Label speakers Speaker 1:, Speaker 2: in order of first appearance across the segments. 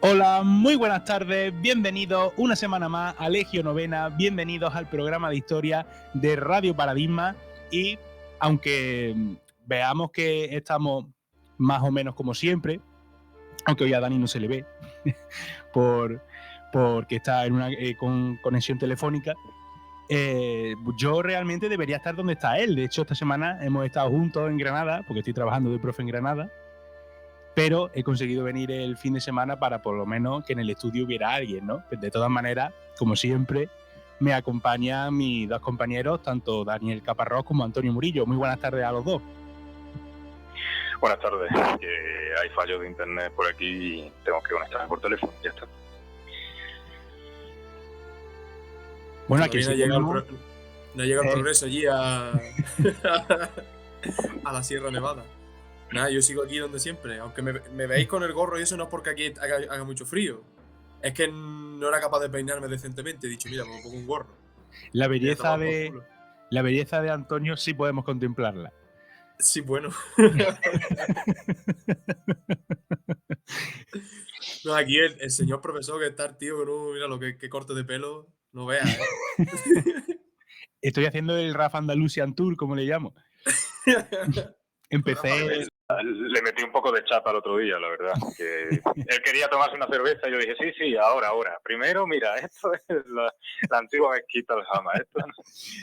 Speaker 1: Hola, muy buenas tardes, bienvenidos una semana más a Legio Novena, bienvenidos al programa de historia de Radio Paradigma. Y aunque veamos que estamos más o menos como siempre, aunque hoy a Dani no se le ve porque está en una con conexión telefónica, yo realmente debería estar donde está él. De hecho, esta semana hemos estado juntos en Granada, porque estoy trabajando de profe en Granada, pero he conseguido venir el fin de semana para por lo menos que en el estudio hubiera alguien, ¿no? De todas maneras, como siempre, me acompañan mis dos compañeros, tanto Daniel Caparrós como Antonio Murillo. Muy buenas tardes a los dos.
Speaker 2: Buenas tardes, que hay fallos de internet por aquí y tengo que conectarme por teléfono, ya está.
Speaker 1: Bueno, aquí
Speaker 3: no llega el progreso allí a la Sierra Nevada. Nada, yo sigo aquí donde siempre. Aunque me veáis con el gorro y eso no es porque aquí haga mucho frío. Es que no era capaz de peinarme decentemente. He dicho, mira, me pongo un gorro.
Speaker 1: La belleza de Antonio sí podemos contemplarla.
Speaker 3: Sí, bueno. No, aquí el señor profesor que está el tío que no, mira lo que corte de pelo, no veas, ¿eh?
Speaker 1: Estoy haciendo el Raf Andalusian Tour, como le llamo. Empecé...
Speaker 2: Le metí un poco de chapa el otro día, la verdad. Que él quería tomarse una cerveza y yo dije, sí, ahora. Primero, mira, esto es la antigua mezquita del Jama.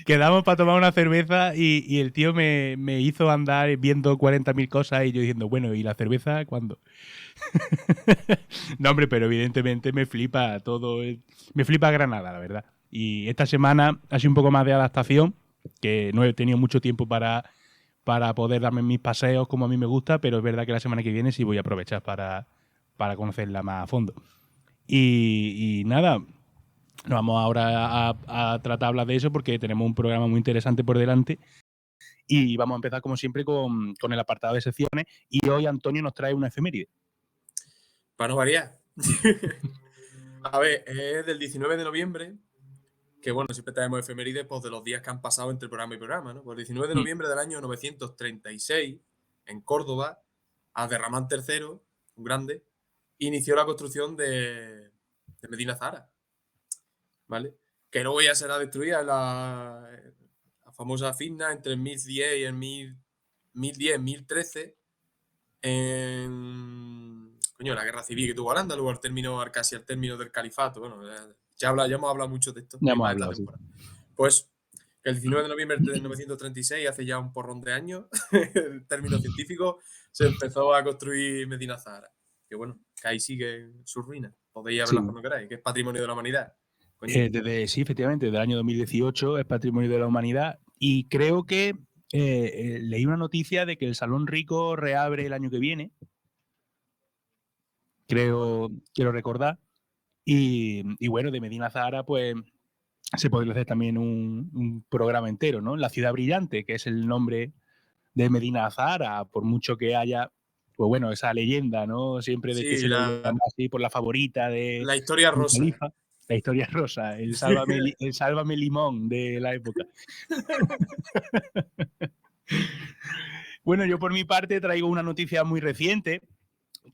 Speaker 1: Quedamos para tomar una cerveza y el tío me hizo andar viendo 40.000 cosas y yo diciendo, bueno, ¿y la cerveza cuándo? No, hombre, pero evidentemente me flipa todo. Me flipa Granada, la verdad. Y esta semana ha sido un poco más de adaptación, que no he tenido mucho tiempo para poder darme mis paseos como a mí me gusta, pero es verdad que la semana que viene sí voy a aprovechar para conocerla más a fondo. Y nada, nos vamos ahora a tratar de hablar de eso porque tenemos un programa muy interesante por delante y vamos a empezar como siempre con el apartado de secciones y hoy Antonio nos trae una efeméride.
Speaker 3: Para no variar. A ver, es del 19 de noviembre, que bueno, siempre traemos efemérides pues, de los días que han pasado entre programa y programa, ¿no? Pues el 19 de noviembre del año 936, en Córdoba, Abderramán III, un grande, inició la construcción de Medina Zahara, ¿vale? Que luego ya será destruida la famosa fitna entre el 1010 y el 1013 en la guerra civil que tuvo Al-Ándalus, casi al término del califato. Bueno, ya hemos hablado mucho de esto.
Speaker 1: Ya hemos hablado, sí.
Speaker 3: Pues el 19 de noviembre de 1936, hace ya un porrón de años, en términos científicos, se empezó a construir Medina Zahara. Que bueno, que ahí sigue su ruina. Podéis verlas cuando queráis, que es patrimonio de la humanidad.
Speaker 1: Sí, efectivamente, desde el año 2018 es patrimonio de la humanidad y creo que leí una noticia de que el Salón Rico reabre el año que viene. Quiero recordar. Y bueno, de Medina Zahara, pues se podría hacer también un programa entero, ¿no? La ciudad brillante, que es el nombre de Medina Zahara, por mucho que haya, pues bueno, esa leyenda, ¿no? Siempre de que se le llama así por la favorita de
Speaker 3: la historia rosa.
Speaker 1: Califa. La historia rosa, el sálvame limón de la época. Bueno, yo por mi parte traigo una noticia muy reciente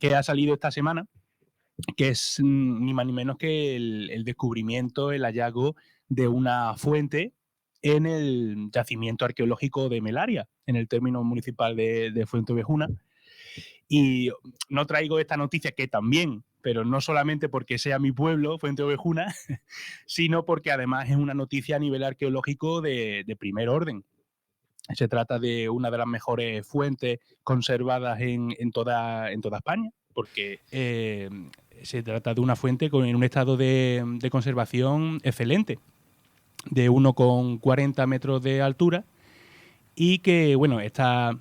Speaker 1: que ha salido esta semana, que es ni más ni menos que el descubrimiento, el hallazgo de una fuente en el yacimiento arqueológico de Melaria, en el término municipal de Fuenteovejuna. Y no traigo esta noticia, que también, pero no solamente porque sea mi pueblo, Fuenteovejuna, sino porque además es una noticia a nivel arqueológico de primer orden. Se trata de una de las mejores fuentes conservadas en toda España, porque se trata de una fuente en un estado de conservación excelente, de 1,40 metros de altura, y que, bueno, estas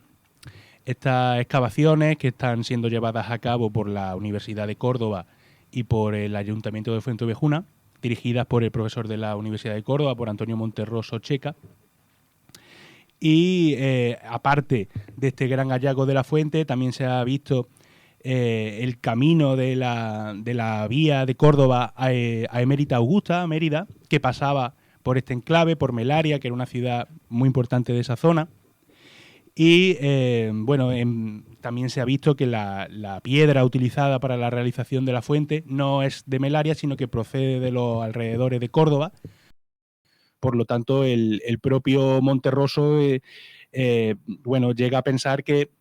Speaker 1: excavaciones que están siendo llevadas a cabo por la Universidad de Córdoba y por el Ayuntamiento de Fuenteovejuna, dirigidas por el profesor de la Universidad de Córdoba, por Antonio Monterroso Checa. Y aparte de este gran hallazgo de la fuente, también se ha visto el camino de la vía de Córdoba a Emérita Augusta, Mérida, que pasaba por este enclave, por Melaria, que era una ciudad muy importante de esa zona. Y bueno, también se ha visto que la piedra utilizada para la realización de la fuente no es de Melaria, sino que procede de los alrededores de Córdoba. Por lo tanto, el propio Monterroso llega a pensar que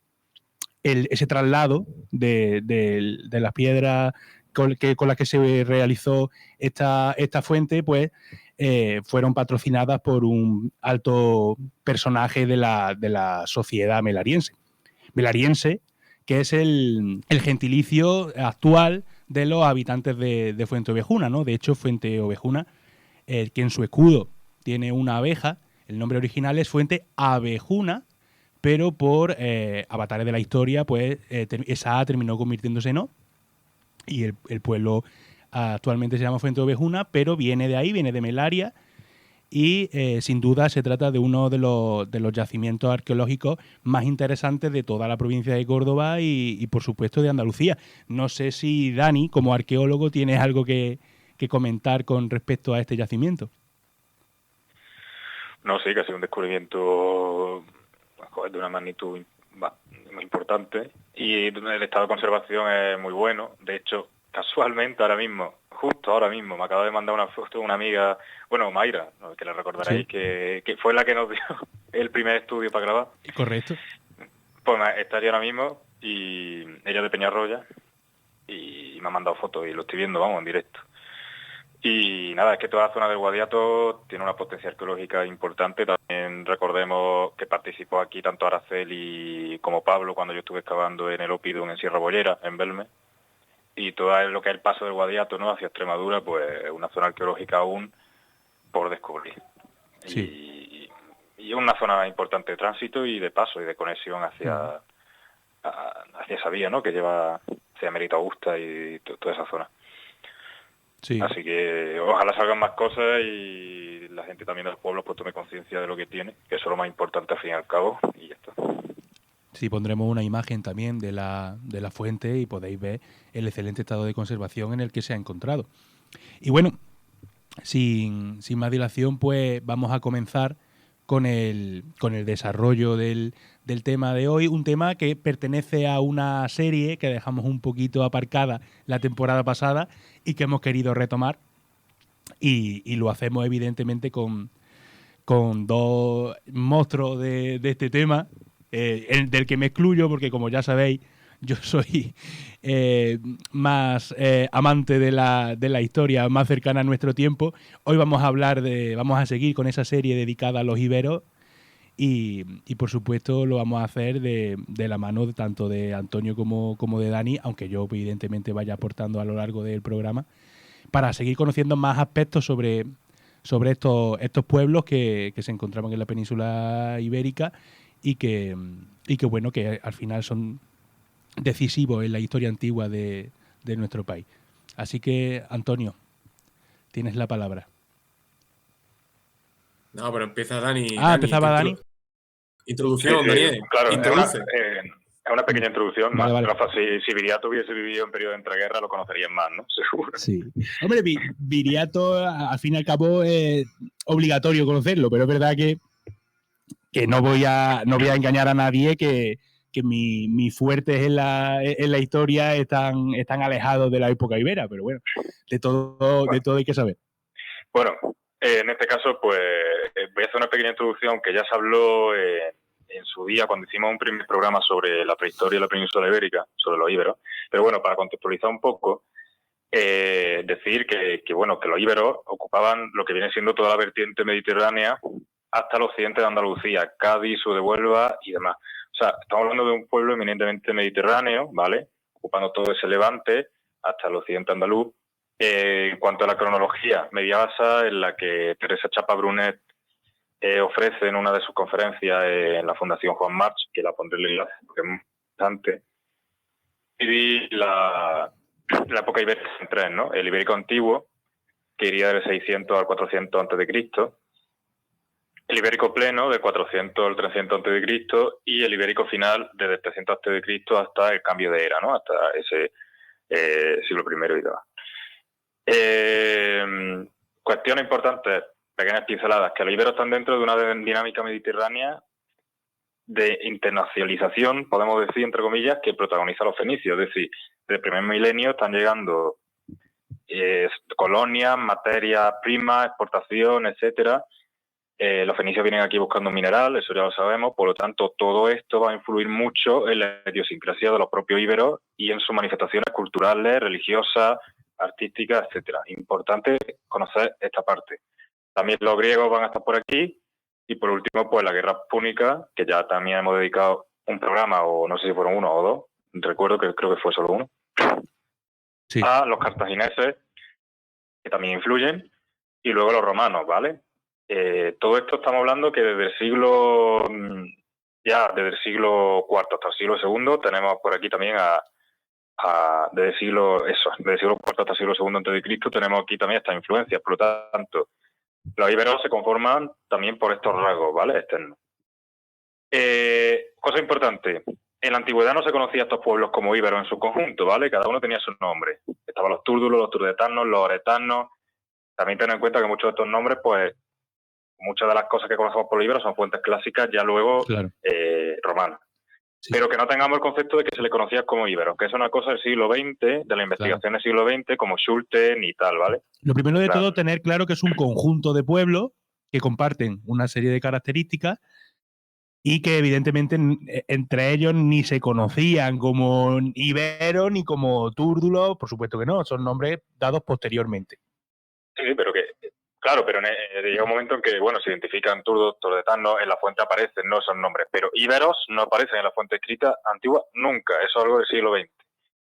Speaker 1: ese traslado de las piedras con las que se realizó esta fuente, pues fueron patrocinadas por un alto personaje de la sociedad melariense, que es el gentilicio actual de los habitantes de Fuenteovejuna, ¿no? De hecho, Fuenteovejuna, que en su escudo tiene una abeja, el nombre original es Fuente Abejuna, pero por avatares de la historia, pues esa A terminó convirtiéndose en O, y el pueblo actualmente se llama Fuenteovejuna, pero viene de ahí, viene de Melaria, y sin duda se trata de uno de los yacimientos arqueológicos más interesantes de toda la provincia de Córdoba y por supuesto de Andalucía. No sé si Dani, como arqueólogo, tienes algo que comentar con respecto a este yacimiento.
Speaker 2: No, sí, que ha sido un descubrimiento de una magnitud muy importante, y el estado de conservación es muy bueno. De hecho, casualmente justo ahora mismo, me acaba de mandar una foto una amiga, bueno, Mayra, que la recordaréis, sí, que fue la que nos dio el primer estudio para grabar.
Speaker 1: Correcto.
Speaker 2: Pues está allí ahora mismo, y ella de Peñarroya, y me ha mandado fotos y lo estoy viendo, vamos, en directo. Y nada, es que toda la zona del Guadiato tiene una potencia arqueológica importante. También recordemos que participó aquí tanto Araceli como Pablo cuando yo estuve excavando en el Opidum en Sierra Bollera, en Belme. Y todo lo que es el paso del Guadiato, ¿no?, hacia Extremadura, pues es una zona arqueológica aún por descubrir.
Speaker 1: Sí.
Speaker 2: Y es una zona importante de tránsito y de paso y de conexión hacia esa vía, ¿no?, que lleva hacia Mérida Augusta y toda esa zona.
Speaker 1: Sí.
Speaker 2: Así que ojalá salgan más cosas y la gente también de los pueblos pues tome conciencia de lo que tiene, que eso es lo más importante al fin y al cabo, y ya está.
Speaker 1: Sí, pondremos una imagen también de la fuente y podéis ver el excelente estado de conservación en el que se ha encontrado. Y bueno, sin más dilación, pues vamos a comenzar con el desarrollo del tema de hoy, un tema que pertenece a una serie que dejamos un poquito aparcada la temporada pasada y que hemos querido retomar, y lo hacemos evidentemente con dos monstruos de este tema, del que me excluyo porque, como ya sabéis, yo soy más amante de la historia más cercana a nuestro tiempo. Hoy vamos a seguir con esa serie dedicada a los íberos y por supuesto lo vamos a hacer de la mano tanto de Antonio como de Dani, aunque yo evidentemente vaya aportando a lo largo del programa, para seguir conociendo más aspectos sobre estos pueblos que se encontraban en la península ibérica y que bueno, que al final son decisivos en la historia antigua de nuestro país. Así que, Antonio, tienes la palabra.
Speaker 3: No, pero empieza Dani.
Speaker 1: ¿Empezaba Dani?
Speaker 3: Introducción,
Speaker 2: sí,
Speaker 3: Daniel.
Speaker 2: Claro,
Speaker 3: introduce.
Speaker 2: Es una pequeña introducción.
Speaker 1: Vale.
Speaker 2: Rafa, si Viriato hubiese vivido en periodo de entreguerra, lo conocerían más, ¿no? Seguro.
Speaker 1: Sí. Hombre, Viriato, al fin y al cabo, es obligatorio conocerlo, pero es verdad que no voy a engañar a nadie que mis fuertes en la historia están alejados de la época ibera, pero bueno, de todo hay que saber.
Speaker 2: Bueno, en este caso, pues voy a hacer una pequeña introducción que ya se habló en su día cuando hicimos un primer programa sobre la prehistoria de la península ibérica, sobre los íberos. Pero bueno, para contextualizar un poco, decir que los íberos ocupaban lo que viene siendo toda la vertiente mediterránea hasta el occidente de Andalucía, Cádiz, sur de Huelva y demás. O sea, estamos hablando de un pueblo eminentemente mediterráneo, ¿vale?, ocupando todo ese levante hasta el occidente andaluz. En cuanto a la cronología, me basa en la que Teresa Chapa Brunet ofrece en una de sus conferencias en la Fundación Juan March, que la pondré en el enlace porque es muy importante, y la época ibérica en tres, ¿no? El ibérico antiguo, que iría del 600 al 400 a.C., el ibérico pleno, de 400 al 300 a.C., y el ibérico final, desde 300 a.C. hasta el cambio de era, ¿no?, hasta ese siglo I y demás. Cuestiones importantes, pequeñas pinceladas, que los íberos están dentro de una dinámica mediterránea de internacionalización, podemos decir, entre comillas, que protagoniza los fenicios. Es decir, desde el primer milenio están llegando colonias, materias primas, exportación, etcétera. Los fenicios vienen aquí buscando mineral, eso ya lo sabemos, por lo tanto todo esto va a influir mucho en la idiosincrasia de los propios íberos y en sus manifestaciones culturales, religiosas, artísticas, etcétera. Importante conocer esta parte. También los griegos van a estar por aquí y por último pues la guerra púnica, que ya también hemos dedicado un programa, o no sé si fueron uno o dos, recuerdo que creo que fue solo uno,
Speaker 1: Sí.
Speaker 2: a los cartagineses, que también influyen, y luego los romanos, ¿vale? Todo esto estamos hablando que desde el siglo IV hasta el siglo II tenemos por aquí también desde el siglo IV hasta el siglo II antes de Cristo tenemos aquí también estas influencias. Por lo tanto, los íberos se conforman también por estos rasgos, ¿vale? Externos. Cosa importante, en la antigüedad no se conocía a estos pueblos como íberos en su conjunto, ¿vale? Cada uno tenía su nombre. Estaban los túrdulos, los turdetanos, los oretanos. También ten en cuenta que muchos de estos nombres, pues, muchas de las cosas que conocemos por íberos son fuentes clásicas ya luego
Speaker 1: Claro.
Speaker 2: romanas.
Speaker 1: Sí.
Speaker 2: Pero que no tengamos el concepto de que se le conocía como íberos, que es una cosa del siglo XX, de la investigación del siglo XX, como Schulten y tal, ¿vale?
Speaker 1: Lo primero de
Speaker 2: Claro.
Speaker 1: todo, tener claro que es un conjunto de pueblos que comparten una serie de características y que evidentemente entre ellos ni se conocían como iberos ni como túrdulos, por supuesto que no, son nombres dados posteriormente.
Speaker 2: Sí, pero que, claro, pero llega un momento en que, bueno, se identifican turdos, turdetanos, en la fuente aparecen, no son nombres, pero íberos no aparecen en la fuente escrita antigua nunca, eso es algo del siglo XX.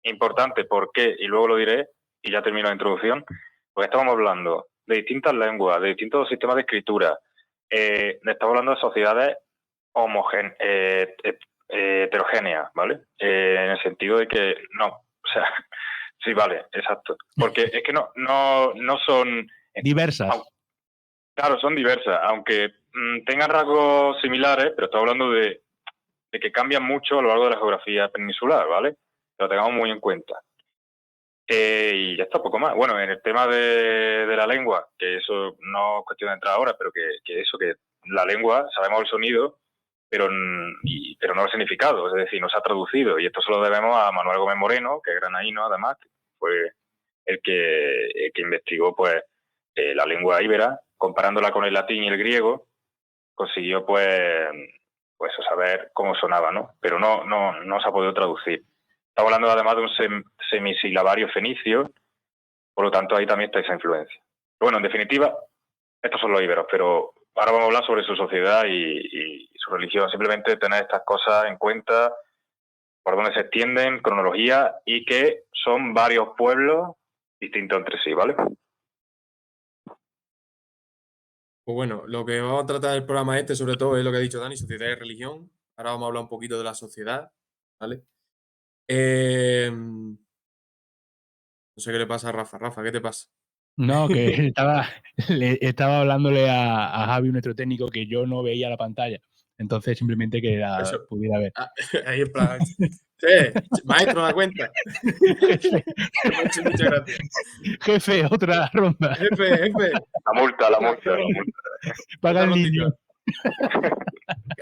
Speaker 2: Importante, ¿por qué? Y luego lo diré, y ya termino la introducción, porque estamos hablando de distintas lenguas, de distintos sistemas de escritura, estamos hablando de sociedades heterogéneas, ¿vale? En el sentido de que no, o sea, sí, vale, exacto. Porque es que no son
Speaker 1: diversas.
Speaker 2: Claro, son diversas, aunque tengan rasgos similares, pero estamos hablando de que cambian mucho a lo largo de la geografía peninsular, ¿vale? Que lo tengamos muy en cuenta. Y ya está, poco más. Bueno, en el tema de la lengua, que eso no es cuestión de entrar ahora, pero que la lengua, sabemos el sonido, pero no el significado, es decir, no se ha traducido. Y esto se lo debemos a Manuel Gómez Moreno, que es granaíno, además, que fue el que investigó pues la lengua íbera, comparándola con el latín y el griego, consiguió pues saber cómo sonaba, ¿no? Pero no se ha podido traducir. Estamos hablando además de un semisilabario fenicio, por lo tanto ahí también está esa influencia. Bueno, en definitiva, estos son los íberos, pero ahora vamos a hablar sobre su sociedad y su religión. Simplemente tener estas cosas en cuenta, por dónde se extienden, cronología, y que son varios pueblos distintos entre sí, ¿vale?
Speaker 3: Pues bueno, lo que vamos a tratar del programa este, sobre todo, es lo que ha dicho Dani, sociedad y religión. Ahora vamos a hablar un poquito de la sociedad, ¿vale? No sé qué le pasa a Rafa. Rafa, ¿qué te pasa?
Speaker 1: No, que estaba hablándole a Javi, nuestro técnico, que yo no veía la pantalla. Entonces simplemente que
Speaker 3: Eso.
Speaker 1: pudiera ver.
Speaker 3: Ahí en plan. Maestro, da cuenta.
Speaker 1: Jefe,
Speaker 3: Me ha hecho muchas gracias.
Speaker 1: jefe, otra ronda.
Speaker 3: Jefe.
Speaker 2: La multa.
Speaker 1: Paga el
Speaker 3: Otra
Speaker 1: niño.
Speaker 3: rondita.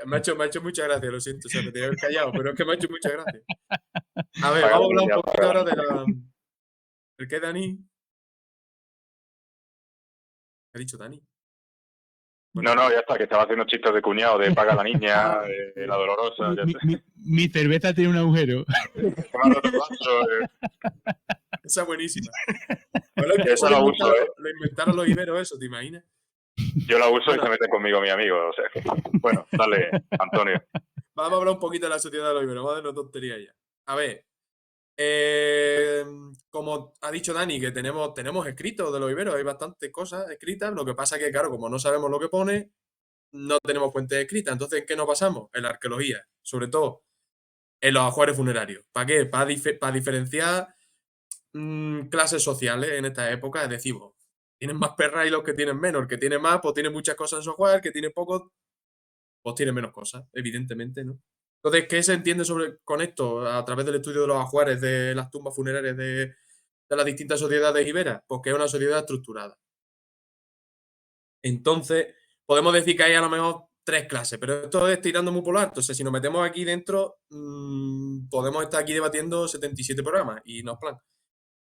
Speaker 3: Me ha hecho muchas gracias, lo siento. O sea, me tenía que haber callado, pero es que me ha hecho muchas gracias. A ver, vamos a hablar un poquito ahora de la. ¿El qué, Dani? ¿Qué ha dicho Dani? Bueno,
Speaker 2: No, ya está, que estaba haciendo chistes de cuñado, de paga a la niña, de la dolorosa.
Speaker 1: Mi cerveza tiene un agujero.
Speaker 3: esa es buenísima. Bueno,
Speaker 2: Eso lo uso,
Speaker 3: lo inventaron los iberos, eso, ¿te imaginas?
Speaker 2: Yo la uso y se mete conmigo mi amigo. O sea, bueno, dale, Antonio.
Speaker 3: Vamos a hablar un poquito de la sociedad de los iberos, vamos a darnos tontería ya. A ver, como ha dicho Dani, que tenemos escritos de los iberos, hay bastantes cosas escritas, lo que pasa que, claro, como no sabemos lo que pone, no tenemos fuentes escritas. Entonces, ¿en qué nos basamos? En la arqueología, sobre todo en los ajuares funerarios. ¿Para qué? Para diferenciar clases sociales en esta época. Es decir, tienen más perras y los que tienen menos. El que tiene más, pues tiene muchas cosas en su ajuar, el que tiene poco, pues tiene menos cosas, evidentemente, ¿no? Entonces, ¿qué se entiende con esto a través del estudio de los ajuares, de las tumbas funerarias de las distintas sociedades iberas? Pues que es una sociedad estructurada. Entonces, podemos decir que hay a lo mejor 3 clases, pero esto es tirando muy por lo alto. Entonces, si nos metemos aquí dentro, podemos estar aquí debatiendo 77 programas y no es plan.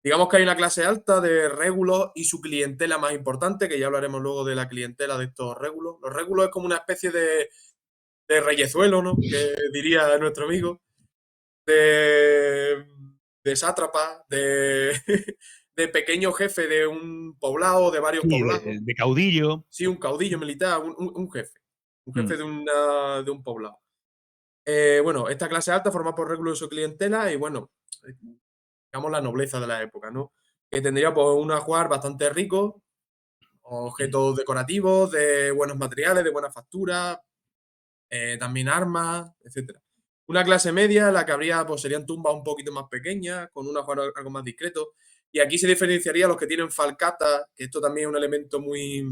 Speaker 3: Digamos que hay una clase alta de régulos y su clientela más importante, que ya hablaremos luego de la clientela de estos régulos. Los régulos es como una especie de reyezuelo, ¿no? Que diría nuestro amigo. De sátrapa, de pequeño jefe de un poblado, de varios
Speaker 1: Sí,
Speaker 3: poblados.
Speaker 1: de caudillo.
Speaker 3: Sí, un caudillo militar, un jefe. Un jefe de un poblado. Bueno, esta clase alta forma por régulos de su clientela y, bueno, digamos la nobleza de la época, ¿no? Que tendría pues un ajuar bastante rico, objetos decorativos, de buenos materiales, de buena factura, también armas, etcétera. Una clase media, la que habría, pues serían tumbas un poquito más pequeñas, con un ajuar algo más discreto. Y aquí se diferenciaría los que tienen falcata, que esto también es un elemento muy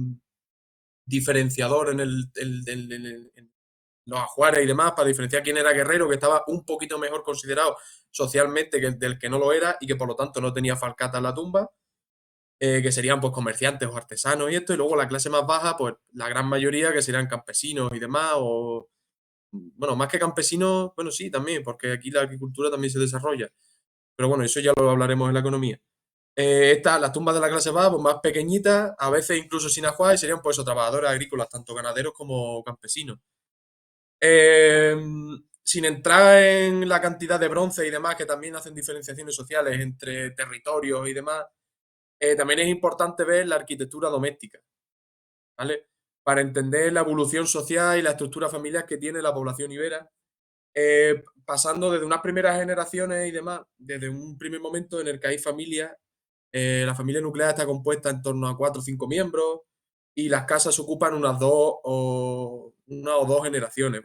Speaker 3: diferenciador en los ajuares y demás, para diferenciar quién era guerrero, que estaba un poquito mejor considerado socialmente que del que no lo era y que por lo tanto no tenía falcata en la tumba, que serían pues comerciantes o artesanos y esto, y luego la clase más baja, pues la gran mayoría que serían campesinos y demás, o bueno, más que campesinos, bueno, sí, también, porque aquí la agricultura también se desarrolla, pero bueno, eso ya lo hablaremos en la economía. Las tumbas de la clase baja, pues más pequeñitas, a veces incluso sin ajuar, y serían pues eso, trabajadores agrícolas, tanto ganaderos como campesinos. Sin entrar en la cantidad de bronce y demás, que también hacen diferenciaciones sociales entre territorios y demás, también es importante ver la arquitectura doméstica, ¿vale? Para entender la evolución social y la estructura familiar que tiene la población ibera, pasando desde unas primeras generaciones y demás, desde un primer momento en el que hay familias, la familia nuclear está compuesta en torno a 4 o 5 miembros y las casas ocupan una o dos generaciones.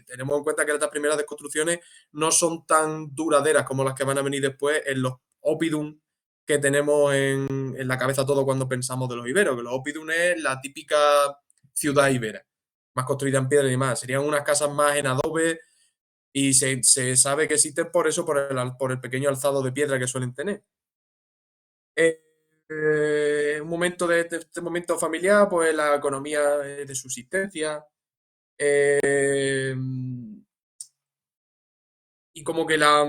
Speaker 3: Tenemos en cuenta que estas primeras construcciones no son tan duraderas como las que van a venir después en los oppidum que tenemos en la cabeza todo cuando pensamos de los iberos, que los oppidum es la típica ciudad ibera, más construida en piedra y demás. Serían unas casas más en adobe y se sabe que existen por eso, por el pequeño alzado de piedra que suelen tener. Un momento de este momento familiar, pues la economía de subsistencia. Y como que la,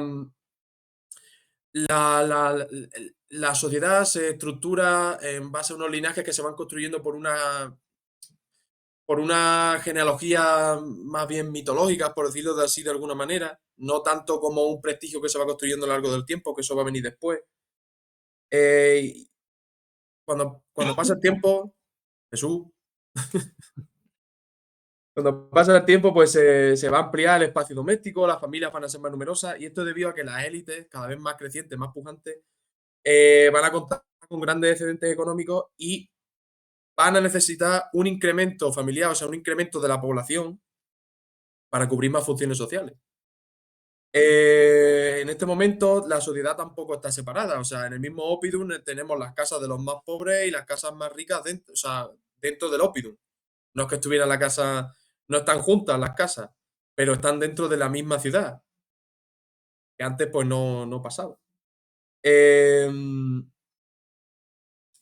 Speaker 3: la sociedad se estructura en base a unos linajes que se van construyendo por una genealogía más bien mitológica, por decirlo así de alguna manera, no tanto como un prestigio que se va construyendo a lo largo del tiempo, que eso va a venir después. Y cuando pasa el tiempo, Jesús, cuando pasa el tiempo, pues se va a ampliar el espacio doméstico, las familias van a ser más numerosas, y esto es debido a que las élites, cada vez más crecientes, más pujantes, van a contar con grandes excedentes económicos y van a necesitar un incremento familiar, o sea, un incremento de la población para cubrir más funciones sociales. En este momento la sociedad tampoco está separada, o sea, en el mismo Oppidum tenemos las casas de los más pobres y las casas más ricas dentro, o sea, dentro del Oppidum. No es que estuvieran la casa, no están juntas las casas, pero están dentro de la misma ciudad, que antes pues no pasaba.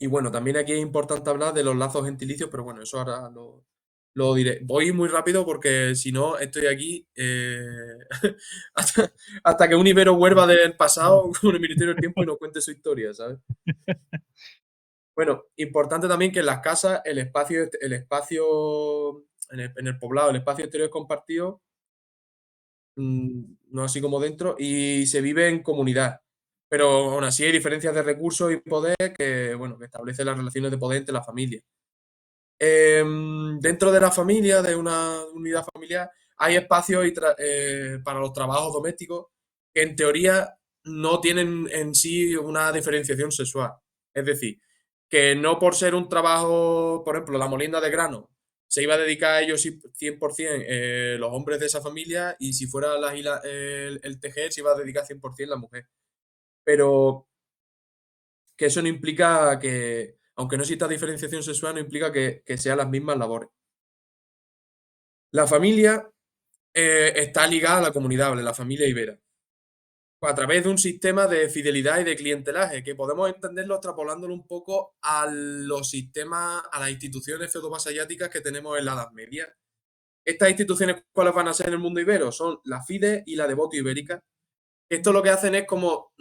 Speaker 3: Y bueno, también aquí es importante hablar de los lazos gentilicios, pero bueno, eso ahora lo diré. Voy muy rápido porque si no estoy aquí hasta, hasta que un ibero vuelva del pasado con el Ministerio del Tiempo y nos cuente su historia, ¿sabes? Bueno, importante también que en las casas el espacio en el poblado, el espacio exterior es compartido, no así como dentro, y se vive en comunidad. Pero aún así hay diferencias de recursos y poder que, bueno, que establecen las relaciones de poder entre las familias. Dentro de la familia, de una unidad familiar, hay espacios para los trabajos domésticos que en teoría no tienen en sí una diferenciación sexual. Es decir, que no por ser un trabajo, por ejemplo, la molienda de grano, se iba a dedicar a ellos 100% los hombres de esa familia y si fuera el tejer se iba a dedicar 100% la mujer. Pero que eso no implica que, aunque no exista diferenciación sexual, no implica que sean las mismas labores. La familia está ligada a la comunidad, la familia ibera, a través de un sistema de fidelidad y de clientelaje, que podemos entenderlo extrapolándolo un poco a los sistemas, a las instituciones feudo-vasalláticas que tenemos en la Edad Media. Estas instituciones, ¿cuáles van a ser en el mundo ibero? Son la FIDE y la Devotio Ibérica. Esto lo que hacen es como...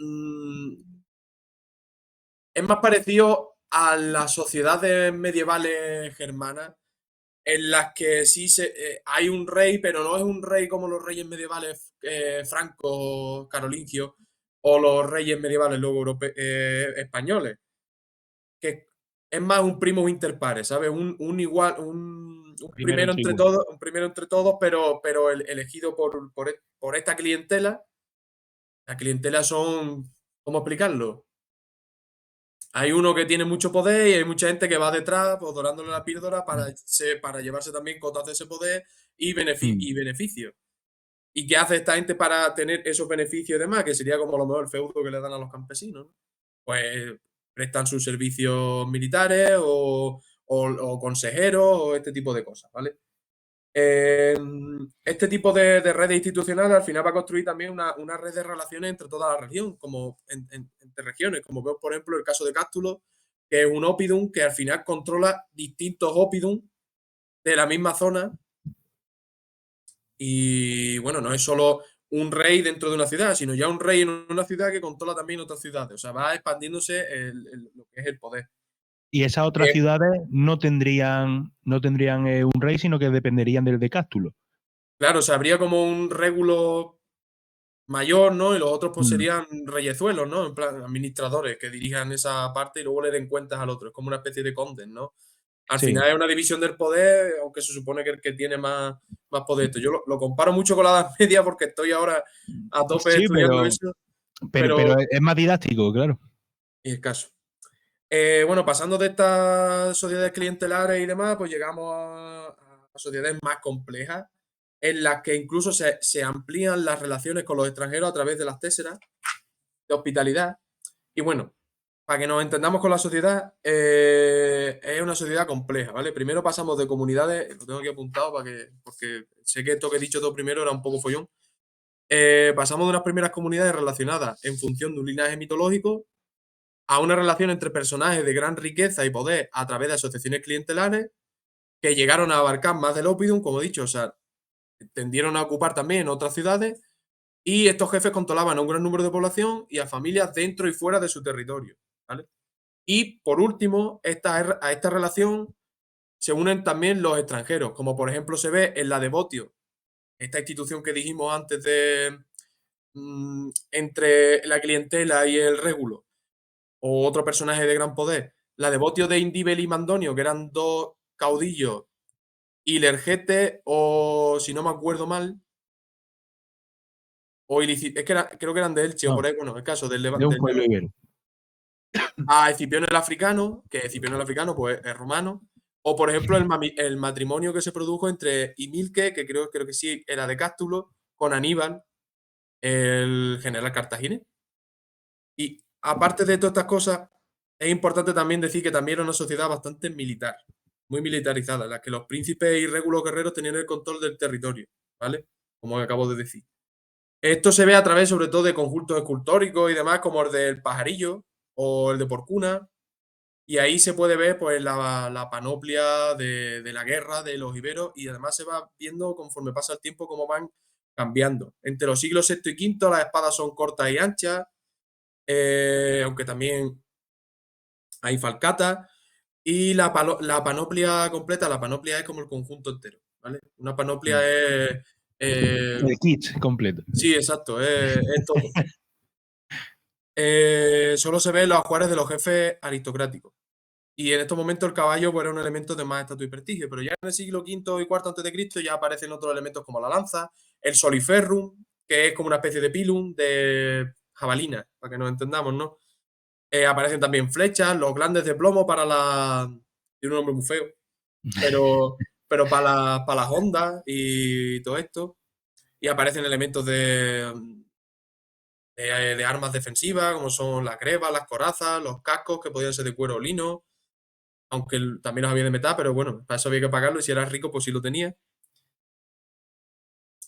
Speaker 3: es más parecido a las sociedades medievales germanas, en las que sí hay un rey, pero no es un rey como los reyes medievales francos, carolingios, o los reyes medievales luego españoles, que es más un primo inter pares, ¿sabes? Un igual, un
Speaker 1: Primero
Speaker 3: primero
Speaker 1: un
Speaker 3: entre
Speaker 1: segundo.
Speaker 3: todos, un primero entre todos, pero elegido por esta clientela. La clientela son, ¿cómo explicarlo? Hay uno que tiene mucho poder y hay mucha gente que va detrás, pues, dorándole la píldora para llevarse también cotas de ese poder y
Speaker 1: Mm.
Speaker 3: beneficios. ¿Y qué hace esta gente para tener esos beneficios y demás? Que sería como a lo mejor el feudo que le dan a los campesinos, ¿no? Pues prestan sus servicios militares o consejeros o este tipo de cosas, ¿vale? Este tipo de redes institucionales al final va a construir también una red de relaciones entre toda la región, como entre regiones, como vemos por ejemplo el caso de Cástulo, que es un oppidum que al final controla distintos oppidum de la misma zona. Y bueno, no es solo un rey dentro de una ciudad, sino ya un rey en una ciudad que controla también otras ciudades. O sea, va expandiéndose lo que es el poder.
Speaker 1: Y esas otras ciudades no tendrían un rey, sino que dependerían del decástulo.
Speaker 3: Claro, o sea, habría como un régulo mayor, ¿no? Y los otros pues
Speaker 1: Mm.
Speaker 3: serían reyezuelos, ¿no? En plan, administradores que dirijan esa parte y luego le den cuentas al otro. Es como una especie de condes, ¿no? Al
Speaker 1: Sí.
Speaker 3: final es una división del poder, aunque se supone que el que tiene más poder. Esto yo lo comparo mucho con la Edad Media porque estoy ahora a tope
Speaker 1: Sí,
Speaker 3: estudiando eso,
Speaker 1: pero
Speaker 3: pero
Speaker 1: es más didáctico, claro.
Speaker 3: y escaso. Bueno, pasando de estas sociedades clientelares y demás, pues llegamos a sociedades más complejas, en las que incluso se amplían las relaciones con los extranjeros a través de las téseras de hospitalidad. Y bueno, para que nos entendamos con la sociedad, es una sociedad compleja, ¿vale? Primero pasamos de comunidades, lo tengo aquí apuntado porque sé que esto que he dicho todo primero era un poco follón. Pasamos de unas primeras comunidades relacionadas en función de un linaje mitológico a una relación entre personajes de gran riqueza y poder a través de asociaciones clientelares que llegaron a abarcar más del oppidum, como he dicho, o sea, tendieron a ocupar también otras ciudades y estos jefes controlaban a un gran número de población y a familias dentro y fuera de su territorio, ¿vale? Y por último, a esta relación se unen también los extranjeros, como por ejemplo se ve en la Devotio, esta institución que dijimos antes de entre la clientela y el régulo, o otro personaje de gran poder, la Devotio de Indíbel y Mandonio, que eran dos caudillos, y Lergete, o si no me acuerdo mal, o es que creo que eran de Elche, o
Speaker 1: No,
Speaker 3: por ahí, bueno, el caso del,
Speaker 1: de un pueblo ibero.
Speaker 3: a Escipión el Africano, que Escipión el Africano pues, es romano, o por ejemplo el matrimonio que se produjo entre Imilque, que creo que sí era de Cástulo, con Aníbal, el general cartaginés. Y aparte de todas estas cosas, es importante también decir que también era una sociedad bastante militar, muy militarizada, en la que los príncipes y régulos guerreros tenían el control del territorio, ¿vale? Como acabo de decir. Esto se ve a través sobre todo de conjuntos escultóricos y demás, como el del Pajarillo o el de Porcuna, y ahí se puede ver pues, la panoplia de la guerra de los iberos y además se va viendo conforme pasa el tiempo cómo van cambiando. Entre los siglos VI y V las espadas son cortas y anchas, aunque también hay falcatas. Y la panoplia completa, la panoplia es como el conjunto entero, ¿vale? Una panoplia
Speaker 1: Mm.
Speaker 3: es...
Speaker 1: El kit completo.
Speaker 3: sí, exacto, es todo. Solo se ve los ajuares de los jefes aristocráticos. Y en estos momentos el caballo pues, era un elemento de más estatus y prestigio, pero ya en el siglo V y IV antes de Cristo ya aparecen otros elementos como la lanza, el soliferrum, que es como una especie de pilum de jabalina, para que nos entendamos, ¿no? Aparecen también flechas, los glandes de plomo para la... Tiene un nombre muy feo, pero para las ondas y todo esto. Y aparecen elementos de armas defensivas, como son las grebas, las corazas, los cascos, que podían ser de cuero o lino, aunque también los había de metal, pero bueno, para eso había que pagarlo y si eras rico, pues sí lo tenía.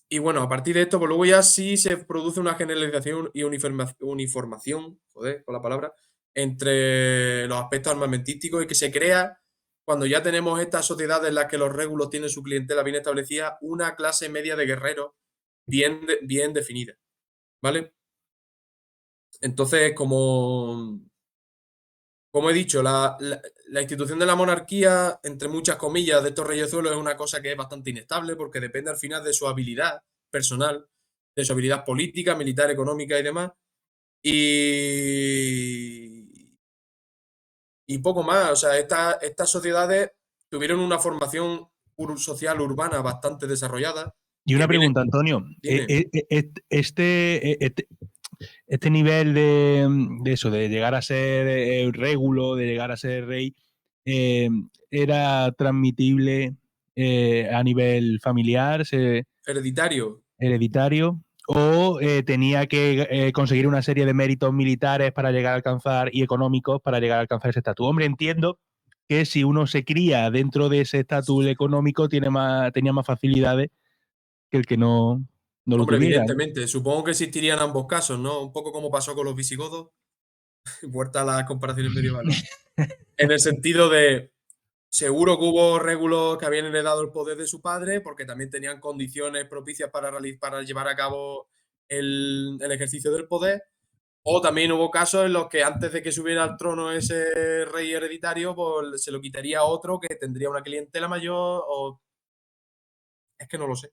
Speaker 3: Y bueno, a partir de esto, pues luego ya sí se produce una generalización y uniformación, joder, con la palabra, entre los aspectos armamentísticos y que se crea cuando ya tenemos estas sociedades en las que los régulos tienen su clientela bien establecida, una clase media de guerreros bien definida, ¿vale? Entonces, como he dicho, la institución de la monarquía, entre muchas comillas, de estos reyezuelos es una cosa que es bastante inestable porque depende al final de su habilidad personal, de su habilidad política, militar, económica y demás. Y poco más. O sea, estas sociedades tuvieron una formación social urbana bastante desarrollada.
Speaker 1: Y
Speaker 3: Que
Speaker 1: una
Speaker 3: viene,
Speaker 1: pregunta, Antonio.
Speaker 3: dime,
Speaker 1: Este nivel de eso, de llegar a ser régulo, de llegar a ser rey, eh, ¿era transmitible a nivel familiar,
Speaker 3: hereditario.
Speaker 1: hereditario? ¿O tenía que conseguir una serie de méritos militares para llegar a alcanzar y económicos para llegar a alcanzar ese estatus? Hombre, entiendo que si uno se cría dentro de ese estatus económico tenía más facilidades que el que no lo
Speaker 3: Hombre,
Speaker 1: tuviera, ¿no?
Speaker 3: evidentemente, supongo que existirían ambos casos, ¿no? Un poco como pasó con los visigodos, vuelta a las comparaciones medievales. En el sentido de, seguro que hubo régulos que habían heredado el poder de su padre, porque también tenían condiciones propicias para llevar a cabo el ejercicio del poder. O también hubo casos en los que antes de que subiera al trono ese rey hereditario, pues se lo quitaría a otro que tendría una clientela mayor, o es que no lo sé.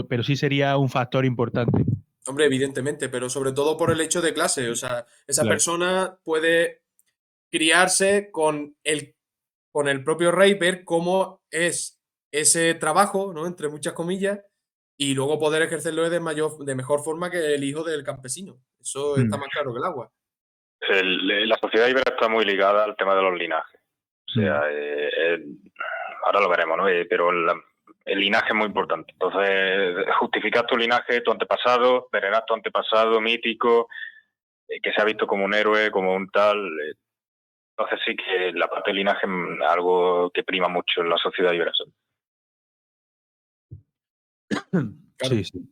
Speaker 1: Pero sí sería un factor importante.
Speaker 3: Hombre, evidentemente, pero sobre todo por el hecho de clase. O sea, esa
Speaker 1: Claro.
Speaker 3: persona puede criarse con el propio rey, ver cómo es ese trabajo, ¿no? Entre muchas comillas, y luego poder ejercerlo de mejor forma que el hijo del campesino. Eso está
Speaker 1: Mm,
Speaker 3: más claro que el agua.
Speaker 2: La sociedad ibera está muy ligada al tema de los linajes. O
Speaker 1: mm.
Speaker 2: sea, ahora lo veremos, ¿no? Pero el linaje es muy importante. Entonces, justificar tu linaje, tu antepasado, venerar tu antepasado mítico, que se ha visto como un héroe, como un tal. Entonces sí que la parte del linaje es algo que prima mucho en la sociedad ibera.
Speaker 3: Claro.
Speaker 1: Sí, sí.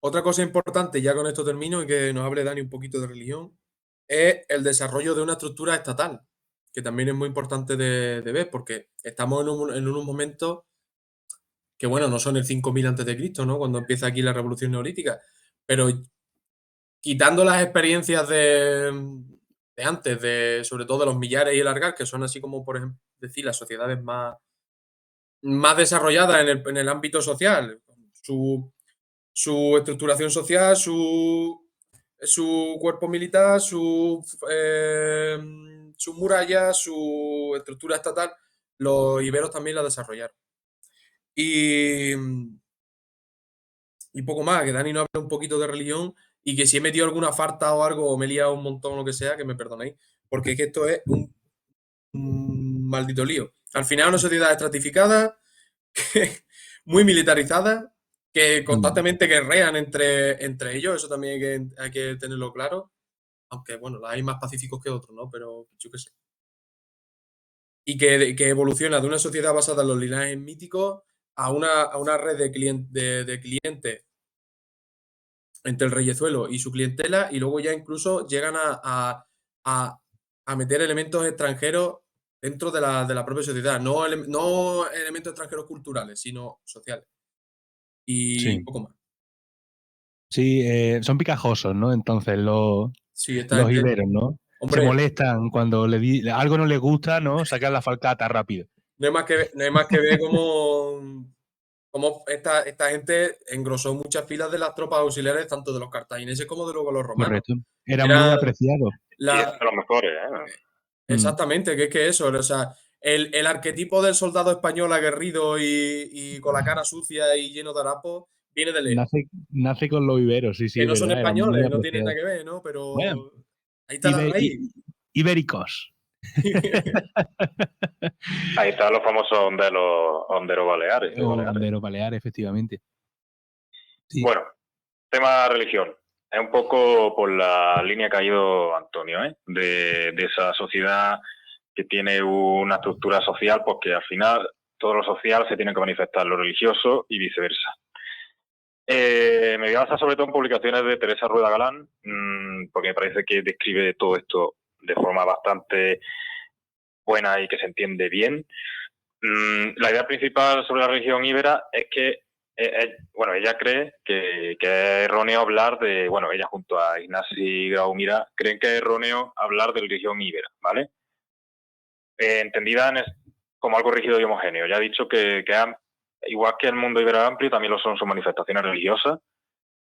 Speaker 3: Otra cosa importante, ya con esto termino y que nos hable Dani un poquito de religión, es el desarrollo de una estructura estatal, que también es muy importante de ver, porque estamos en unos momentos que, bueno, no son el 5000 antes de Cristo, ¿no? Cuando empieza aquí la revolución neolítica, pero quitando las experiencias de antes, sobre todo de los millares y el argal, que son así como, por ejemplo, decir, las sociedades más desarrolladas en el ámbito social, su estructuración social, su cuerpo militar, sus murallas, su estructura estatal, los iberos también la desarrollaron. Y, y poco más, que Dani nos habla un poquito de religión y que si he metido alguna farta o algo, o me he liado un montón o lo que sea, que me perdonéis, porque es que esto es un maldito lío. Al final, una sociedad estratificada, muy militarizada, que
Speaker 1: Mm.
Speaker 3: constantemente guerrean entre ellos, eso también hay que tenerlo claro. Aunque, bueno, hay más pacíficos que otros, ¿no? Pero yo qué sé. Y que evoluciona de una sociedad basada en los linajes míticos a una red de clientes entre el reyezuelo y su clientela, y luego ya incluso llegan a- a meter elementos extranjeros dentro de la propia sociedad. No elementos extranjeros culturales, sino sociales. Y
Speaker 1: Sí.
Speaker 3: poco más.
Speaker 1: Sí, son picajosos, ¿no? Entonces
Speaker 3: Sí, esta
Speaker 1: los
Speaker 3: gente.
Speaker 1: iberos, ¿no? Se
Speaker 3: Hombre,
Speaker 1: molestan cuando algo no les gusta, ¿no? Sacan la falcata rápido.
Speaker 3: no hay más que ver cómo esta gente engrosó muchas filas de las tropas auxiliares, tanto de los cartagineses como de luego los romanos.
Speaker 1: Correcto. Eran muy
Speaker 3: Era
Speaker 1: apreciados.
Speaker 2: Y es
Speaker 3: la.
Speaker 2: de los mejores, ¿eh?
Speaker 1: Mm.
Speaker 3: Exactamente, que es que eso, o sea, el arquetipo del soldado español aguerrido y con la cara sucia y lleno de harapos viene de lejos.
Speaker 1: Nace con los iberos, sí, sí,
Speaker 3: Que
Speaker 1: es
Speaker 3: no son
Speaker 1: verdad, eran muy
Speaker 3: españoles, no tienen
Speaker 1: apreciados.
Speaker 3: nada que ver, ¿no?
Speaker 1: Bueno,
Speaker 3: Pero ahí está la raíz.
Speaker 1: ibéricos.
Speaker 2: Ahí están los famosos honderos baleares. De
Speaker 1: O
Speaker 2: Baleares.
Speaker 1: Hondero Baleares, efectivamente. Sí.
Speaker 2: Bueno, tema religión. Es un poco por la línea que ha ido Antonio, ¿eh? De esa sociedad que tiene una estructura social, porque al final todo lo social se tiene que manifestar en lo religioso y viceversa. Me voy a basar sobre todo en publicaciones de Teresa Rueda Galán, porque me parece que describe todo esto de forma bastante buena y que se entiende bien. La idea principal sobre la religión íbera es que, bueno, ella cree que es erróneo hablar de, bueno, ella junto a Ignasi Grau Mira creen que es erróneo hablar de religión íbera, ¿vale? Entendida como algo rígido y homogéneo. Ya he dicho que igual que el mundo ibero amplio, también lo son sus manifestaciones religiosas,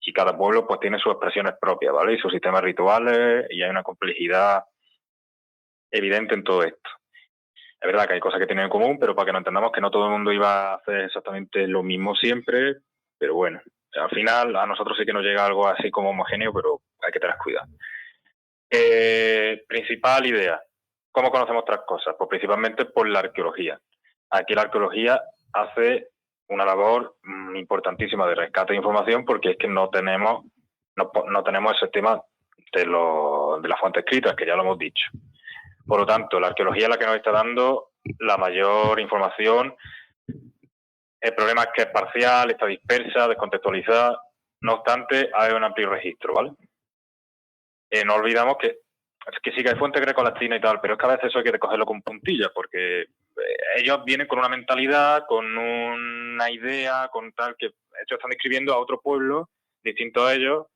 Speaker 2: y cada pueblo pues tiene sus expresiones propias, ¿vale? Y sus sistemas rituales, y hay una complejidad evidente en todo esto. Es verdad que hay cosas que tienen en común, pero para que no entendamos que no todo el mundo iba a hacer exactamente lo mismo siempre, pero bueno, al final a nosotros sí que nos llega algo así como homogéneo, pero hay que tener cuidado. Principal idea, ¿cómo conocemos otras cosas? Pues principalmente por la arqueología. Aquí la arqueología hace una labor importantísima de rescate de información, porque es que no tenemos ese tema de las fuentes escritas, que ya lo hemos dicho. Por lo tanto, la arqueología es la que nos está dando la mayor información. El problema es que es parcial, está dispersa, descontextualizada. No obstante, hay un amplio registro, ¿vale? No olvidamos que sí que hay fuentes grecolatinas y tal, pero es que a veces eso hay que cogerlo con puntillas, porque ellos vienen con una mentalidad, con una idea, con tal, que ellos están describiendo a otro pueblo distinto a ellos,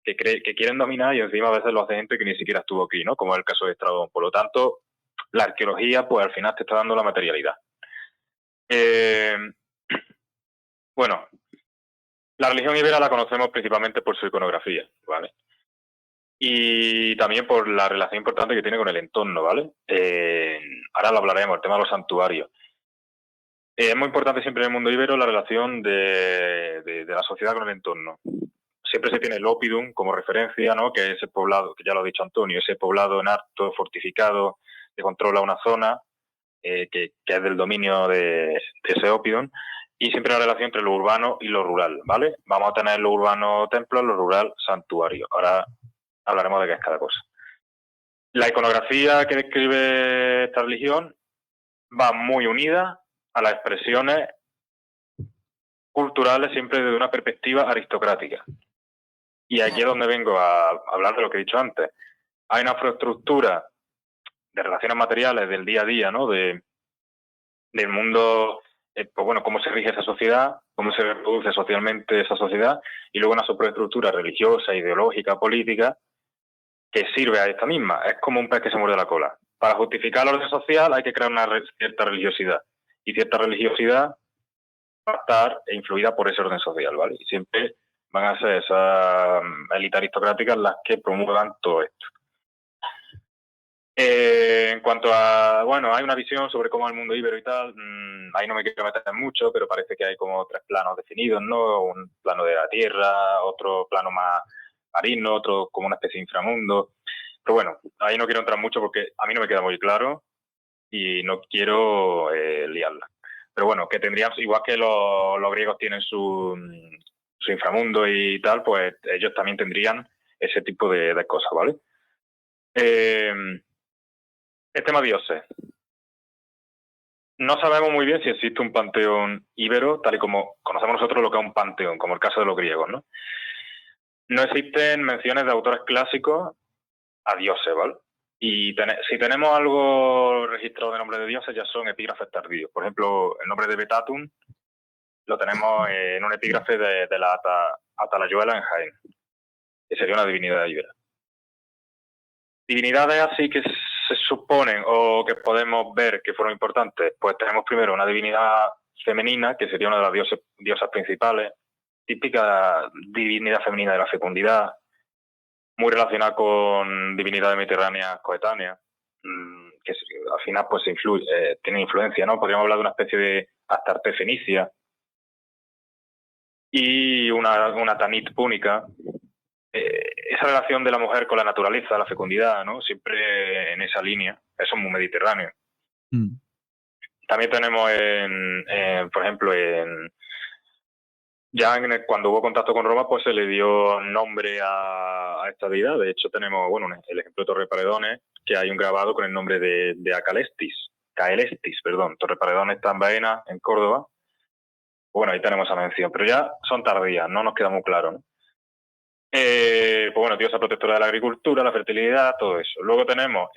Speaker 2: que quieren dominar, y encima a veces lo hace gente que ni siquiera estuvo aquí, ¿no? Como es el caso de Estrabón. Por lo tanto, la arqueología, pues al final te está dando la materialidad. Bueno, la religión ibera la conocemos principalmente por su iconografía, ¿vale? Y también por la relación importante que tiene con el entorno, ¿vale? Ahora lo hablaremos, el tema de los santuarios. Es muy importante siempre en el mundo ibero la relación de la sociedad con el entorno. Siempre se tiene el Oppidum como referencia, ¿no? Que es ese poblado, que ya lo ha dicho Antonio, ese poblado en alto, fortificado, que controla una zona, que es del dominio de ese Oppidum, y siempre la relación entre lo urbano y lo rural, ¿vale? Vamos a tener lo urbano templo, lo rural santuario. Ahora hablaremos de qué es cada cosa. La iconografía que describe esta religión va muy unida a las expresiones culturales, siempre desde una perspectiva aristocrática. Y aquí es donde vengo a hablar de lo que he dicho antes. Hay una infraestructura de relaciones materiales del día a día, ¿no? Del mundo, pues bueno, cómo se rige esa sociedad, cómo se reproduce socialmente esa sociedad, y luego una superestructura religiosa, ideológica, política, que sirve a esta misma. Es como un pez que se muerde la cola. Para justificar el orden social hay que crear una cierta religiosidad. Y cierta religiosidad va a estar influida por ese orden social, ¿vale? Y siempre van a ser esas élites aristocráticas las que promuevan todo esto. En cuanto a, bueno, hay una visión sobre cómo es el mundo íbero y tal, ahí no me quiero meter mucho, pero parece que hay como 3 planos definidos, ¿no? Un plano de la tierra, otro plano más marino, otro como una especie de inframundo. Pero bueno, ahí no quiero entrar mucho porque a mí no me queda muy claro y no quiero liarla. Pero bueno, que tendrían, igual que los griegos tienen su inframundo y tal, pues ellos también tendrían ese tipo de cosas, ¿vale? El tema dioses. No sabemos muy bien si existe un panteón íbero, tal y como conocemos nosotros lo que es un panteón, como el caso de los griegos, ¿no? No existen menciones de autores clásicos a dioses, ¿vale? Y si tenemos algo registrado de nombre de dioses, ya son epígrafes tardíos. Por ejemplo, el nombre de Betatum lo tenemos en un epígrafe de la Atalayuela en Jaén, que sería una divinidad íbera. Divinidades así que se suponen o que podemos ver que fueron importantes, pues tenemos primero una divinidad femenina, que sería una de las diosas principales, típica divinidad femenina de la fecundidad, muy relacionada con divinidades mediterráneas coetáneas, que al final pues tienen influencia, ¿no? Podríamos hablar de una especie de Astarte fenicia y una Tanit púnica. Esa relación de la mujer con la naturaleza, la fecundidad, ¿no? Siempre en esa línea. Eso es muy mediterráneo. También tenemos, por ejemplo, cuando hubo contacto con Roma, pues se le dio nombre a esta deidad. De hecho, tenemos, bueno, el ejemplo de Torre Paredones, que hay un grabado con el nombre de Caelestis, perdón. Torre Paredones está en Baena, en Córdoba. Bueno, ahí tenemos esa mención, pero ya son tardías, no nos queda muy claro, ¿no? Pues bueno, diosa protectora de la agricultura, la fertilidad, todo eso. Luego tenemos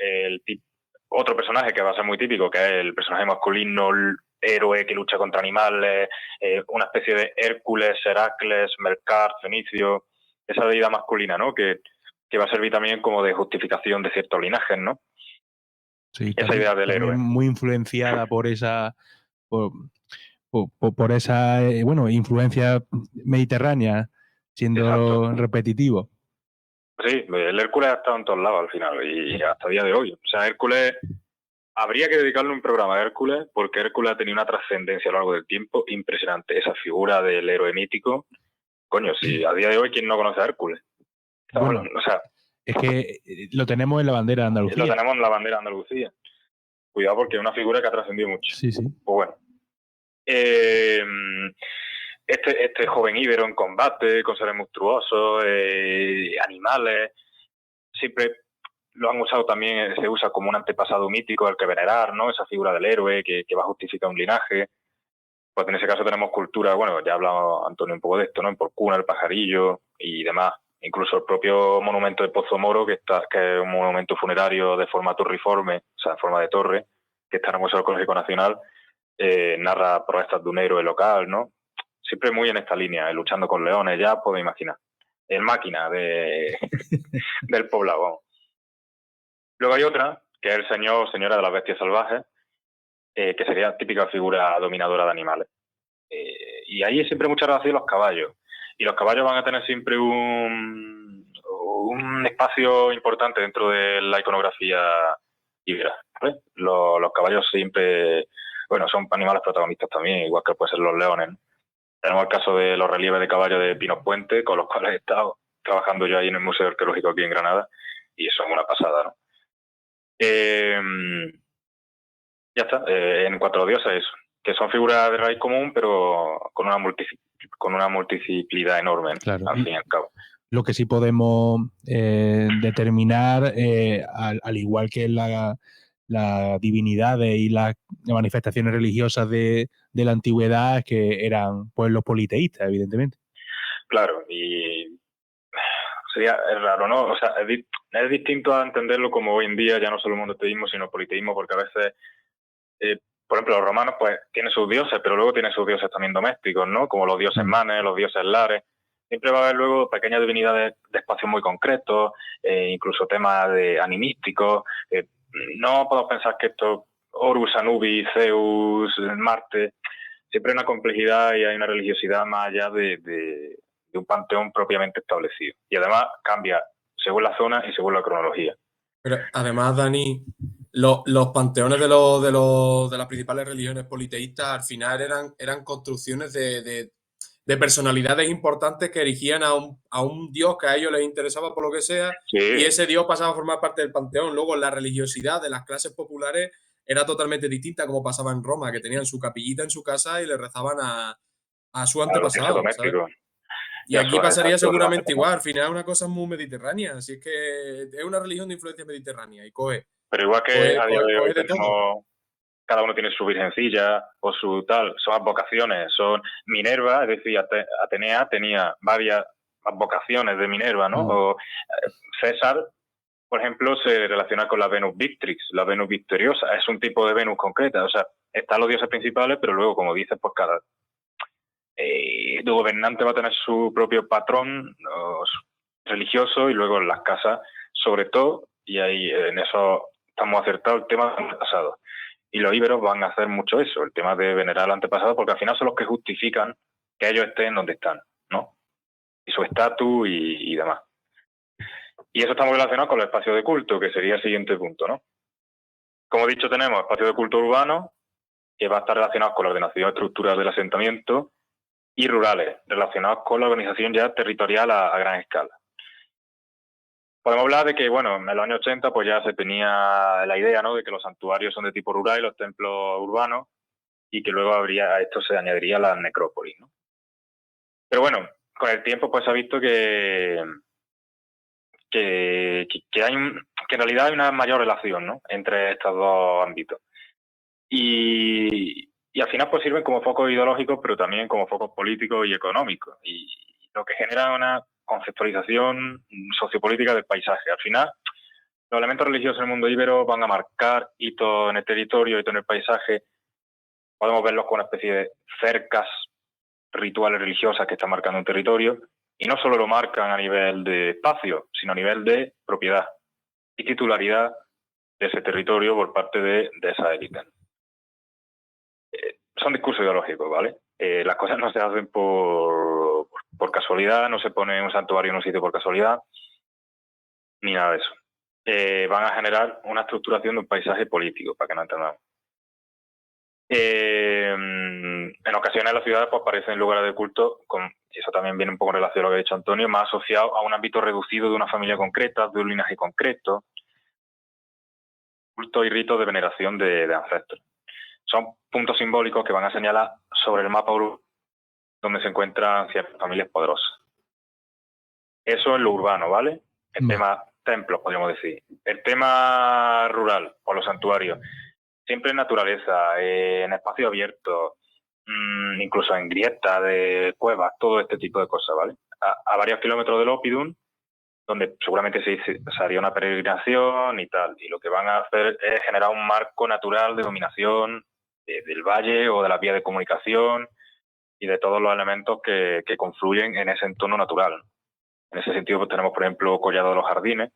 Speaker 2: otro personaje que va a ser muy típico, que es el personaje masculino, el héroe que lucha contra animales, una especie de Hércules, Heracles, Melkart, Fenicio, esa deidad masculina, ¿no? Que va a servir también como de justificación de ciertos linajes, ¿no?
Speaker 1: Sí,
Speaker 2: Esa idea del
Speaker 1: también
Speaker 2: héroe.
Speaker 1: muy influenciada por esa por esa influencia mediterránea, siendo
Speaker 2: Exacto.
Speaker 1: repetitivo.
Speaker 2: Sí, el Hércules ha estado en todos lados al final y hasta el día de hoy. O sea, Hércules, habría que dedicarle un programa a Hércules porque Hércules ha tenido una trascendencia a lo largo del tiempo impresionante. Esa figura del héroe mítico, coño, si a día de hoy, ¿quién no conoce a Hércules?
Speaker 1: Bueno,
Speaker 2: O sea,
Speaker 1: es que lo tenemos en la bandera de Andalucía.
Speaker 2: lo tenemos en la bandera de Andalucía. Cuidado porque es una figura que ha trascendido mucho.
Speaker 1: Sí, sí.
Speaker 2: Pues bueno. Este joven íbero en combate, con seres monstruosos, animales, siempre lo han usado también, se usa como un antepasado mítico al que venerar, ¿no? Esa figura del héroe que va a justificar un linaje. Pues en ese caso tenemos cultura, bueno, ya ha hablado Antonio un poco de esto, ¿no? En Porcuna, el pajarillo y demás. Incluso el propio monumento de Pozo Moro, que es un monumento funerario de forma turriforme, o sea, en forma de torre, que está en el Museo Arqueológico Nacional, narra protestas de un héroe local, ¿no? Siempre muy en esta línea, luchando con leones, ya puedo imaginar. El máquina del poblado, vamos. Luego hay otra, que es el señor, señora de las bestias salvajes, que sería típica figura dominadora de animales. Y ahí siempre mucha relación los caballos. Y los caballos van a tener siempre un espacio importante dentro de la iconografía íbera. ¿Vale? Los caballos siempre, bueno, son animales protagonistas también, igual que pueden ser los leones, ¿no? Tenemos el caso de los relieves de caballos de Pinos Puente, con los cuales he estado trabajando yo ahí en el Museo Arqueológico aquí en Granada, y eso es una pasada, ¿no? Ya está. En cuanto a los dioses, eso, que son figuras de raíz común, pero con una multiplicidad enorme, ¿no?
Speaker 1: Claro.
Speaker 2: Al fin y al cabo.
Speaker 1: Lo que sí podemos determinar, al igual que las divinidades y las manifestaciones religiosas de la antigüedad, que eran pueblos politeístas, evidentemente.
Speaker 2: Claro, y es raro, ¿no? O sea, es distinto a entenderlo como hoy en día, ya no solo monoteísmo, sino politeísmo, porque a veces, por ejemplo, los romanos pues tienen sus dioses, pero luego tienen sus dioses también domésticos, ¿no? Como los dioses manes, los dioses lares. Siempre va a haber luego pequeñas divinidades de espacios muy concretos, incluso temas de animísticos. No podemos pensar que esto, Horus, Anubis, Zeus, Marte, siempre hay una complejidad y hay una religiosidad más allá de un panteón propiamente establecido. Y además cambia según la zona y según la cronología.
Speaker 3: Pero además, Dani, los panteones de las principales religiones politeístas al final eran construcciones de personalidades importantes que erigían a un dios que a ellos les interesaba por lo que sea,
Speaker 2: Sí.
Speaker 3: Y ese dios pasaba a formar parte del panteón. Luego la religiosidad de las clases populares era totalmente distinta, como pasaba en Roma, que tenían su capillita en su casa y le rezaban a su antepasado, ¿sabes? Y aquí pasaría seguramente igual. Al final es una cosa muy mediterránea. Así es que es una religión de influencia mediterránea y coge.
Speaker 2: Pero igual que a día de hoy
Speaker 3: de todo.
Speaker 2: cada uno tiene su virgencilla o su tal, son advocaciones, son Minerva, es decir, Atenea tenía varias advocaciones de Minerva, ¿no? O César, por ejemplo, se relaciona con la Venus Victrix, la Venus victoriosa, es un tipo de Venus concreta, o sea, están los dioses principales, pero luego, como dices, pues cada gobernante va a tener su propio patrón religioso y luego en las casas, sobre todo, y ahí en eso estamos acertados, el tema del antepasado. Y los íberos van a hacer mucho eso, el tema de venerar al antepasado, porque al final son los que justifican que ellos estén donde están, ¿no? Y su estatus y demás. Y eso está muy relacionado con los espacios de culto, que sería el siguiente punto, ¿no? Como he dicho, tenemos espacios de culto urbanos, que va a estar relacionados con la ordenación estructural del asentamiento, y rurales, relacionados con la organización ya territorial a gran escala. Podemos hablar de que, bueno, en los años 80 pues ya se tenía la idea, ¿no?, de que los santuarios son de tipo rural y los templos urbanos, y que luego a esto se añadiría la necrópolis, ¿no? Pero bueno, con el tiempo pues se ha visto que en realidad hay una mayor relación, ¿no?, entre estos dos ámbitos. Y al final pues sirven como focos ideológicos, pero también como focos políticos y económicos. Y lo que genera una conceptualización sociopolítica del paisaje. Al final, Los elementos religiosos en el mundo íbero van a marcar hitos en el territorio, hitos en el paisaje. Podemos verlos como una especie de cercas rituales religiosas que están marcando un territorio, y no solo lo marcan a nivel de espacio, sino a nivel de propiedad y titularidad de ese territorio por parte de esa élite. Son discursos ideológicos, ¿vale? Las cosas no se hacen por casualidad, no se pone un santuario en un sitio por casualidad, ni nada de eso. Van a generar una estructuración de un paisaje político, para que no entendamos. En ocasiones las ciudades pues, aparecen lugares de culto, y eso también viene un poco en relación a lo que ha dicho Antonio, más asociado a un ámbito reducido de una familia concreta, de un linaje concreto, culto y ritos de veneración de ancestros. Son puntos simbólicos que van a señalar sobre el mapa urbano donde se encuentran ciertas familias poderosas. Eso es lo urbano, ¿vale? El tema templos, podríamos decir. El tema rural, o los santuarios, siempre en naturaleza, en espacio abierto, incluso en grietas de cuevas, todo este tipo de cosas, ¿vale? A varios kilómetros del Oppidum, donde seguramente se haría una peregrinación y tal, y lo que van a hacer es generar un marco natural de dominación del valle o de las vías de comunicación y de todos los elementos que confluyen en ese entorno natural. En ese sentido, pues, tenemos, por ejemplo, Collado de los Jardines,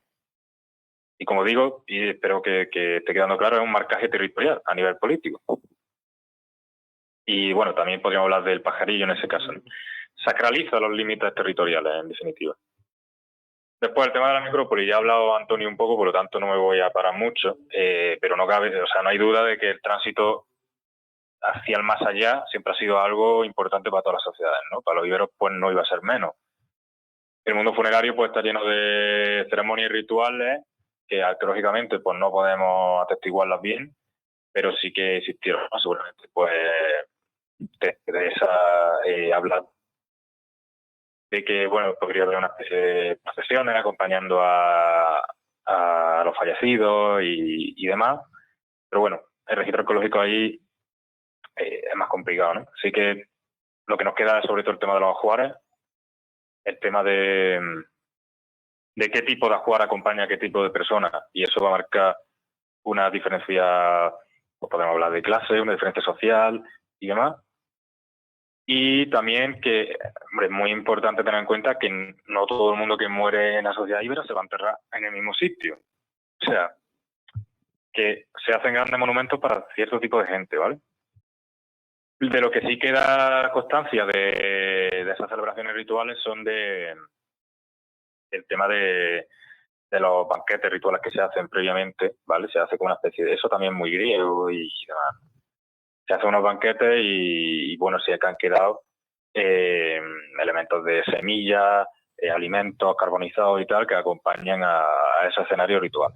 Speaker 2: y como digo, y espero que esté quedando claro, es un marcaje territorial a nivel político. Y bueno, también podríamos hablar del pajarillo en ese caso, ¿no? Sacraliza los límites territoriales, en definitiva. Después, el tema de la necrópolis, ya ha hablado Antonio un poco, por lo tanto no me voy a parar mucho, pero no cabe, o sea, no hay duda de que el tránsito hacia el más allá siempre ha sido algo importante para todas las sociedades, ¿no? Para los iberos, pues no iba a ser menos. El mundo funerario pues está lleno de ceremonias y rituales que arqueológicamente pues no podemos atestiguarlas bien, pero sí que existieron, ¿no? Seguramente pues te interesa hablar de que, bueno, podría haber una especie de procesiones acompañando a los fallecidos y demás, pero bueno, el registro arqueológico ahí es más complicado, ¿no? Así que lo que nos queda es sobre todo el tema de los ajuares, el tema de qué tipo de ajuar acompaña a qué tipo de persona, y eso va a marcar una diferencia, pues podemos hablar de clase, una diferencia social y demás. Y también que, hombre, es muy importante tener en cuenta que no todo el mundo que muere en la sociedad íbera se va a enterrar en el mismo sitio. O sea, que se hacen grandes monumentos para cierto tipo de gente, ¿vale? De lo que sí queda constancia de esas celebraciones rituales son el tema de los banquetes rituales que se hacen previamente, ¿vale? Se hace como una especie de eso también muy griego y demás. Se hacen unos banquetes y bueno, sí que han quedado elementos de semillas, alimentos carbonizados y tal que acompañan a ese escenario ritual.